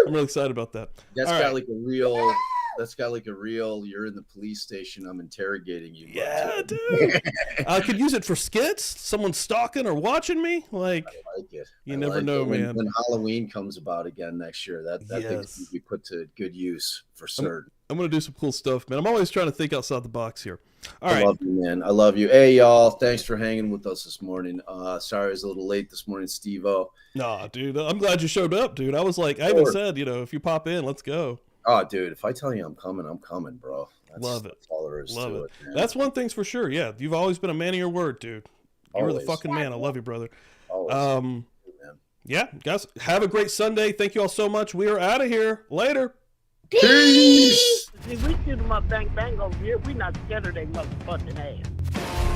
I'm really excited about that. That's got like a real That's got like a real. You're in the police station. I'm interrogating you. Yeah, dude. I could use it for skits. Someone stalking or watching me. Like, I like it. You I never like know, it. man. When Halloween comes about again next year, that thing Yes. can be put to good use for certain. I'm gonna do some cool stuff, man. I'm always trying to think outside the box here. All I right. love you, man. I love you. Hey, y'all. Thanks for hanging with us this morning. Sorry I was a little late this morning, Steve-O. Nah, dude. I'm glad you showed up, dude. I was like, I even said, if you pop in, let's go. Oh, dude, if I tell you I'm coming, bro. Love it. That's all there is Love to it. man. That's one thing's for sure. Yeah, you've always been a man of your word, dude. You were the Always. fucking man. I love you, brother. Always. Um, Man. yeah, guys, have a great Sunday. Thank you all so much. We are out of here. Later. Peace. See, we shoot them up bang bang over here. We not scared of they motherfucking ass.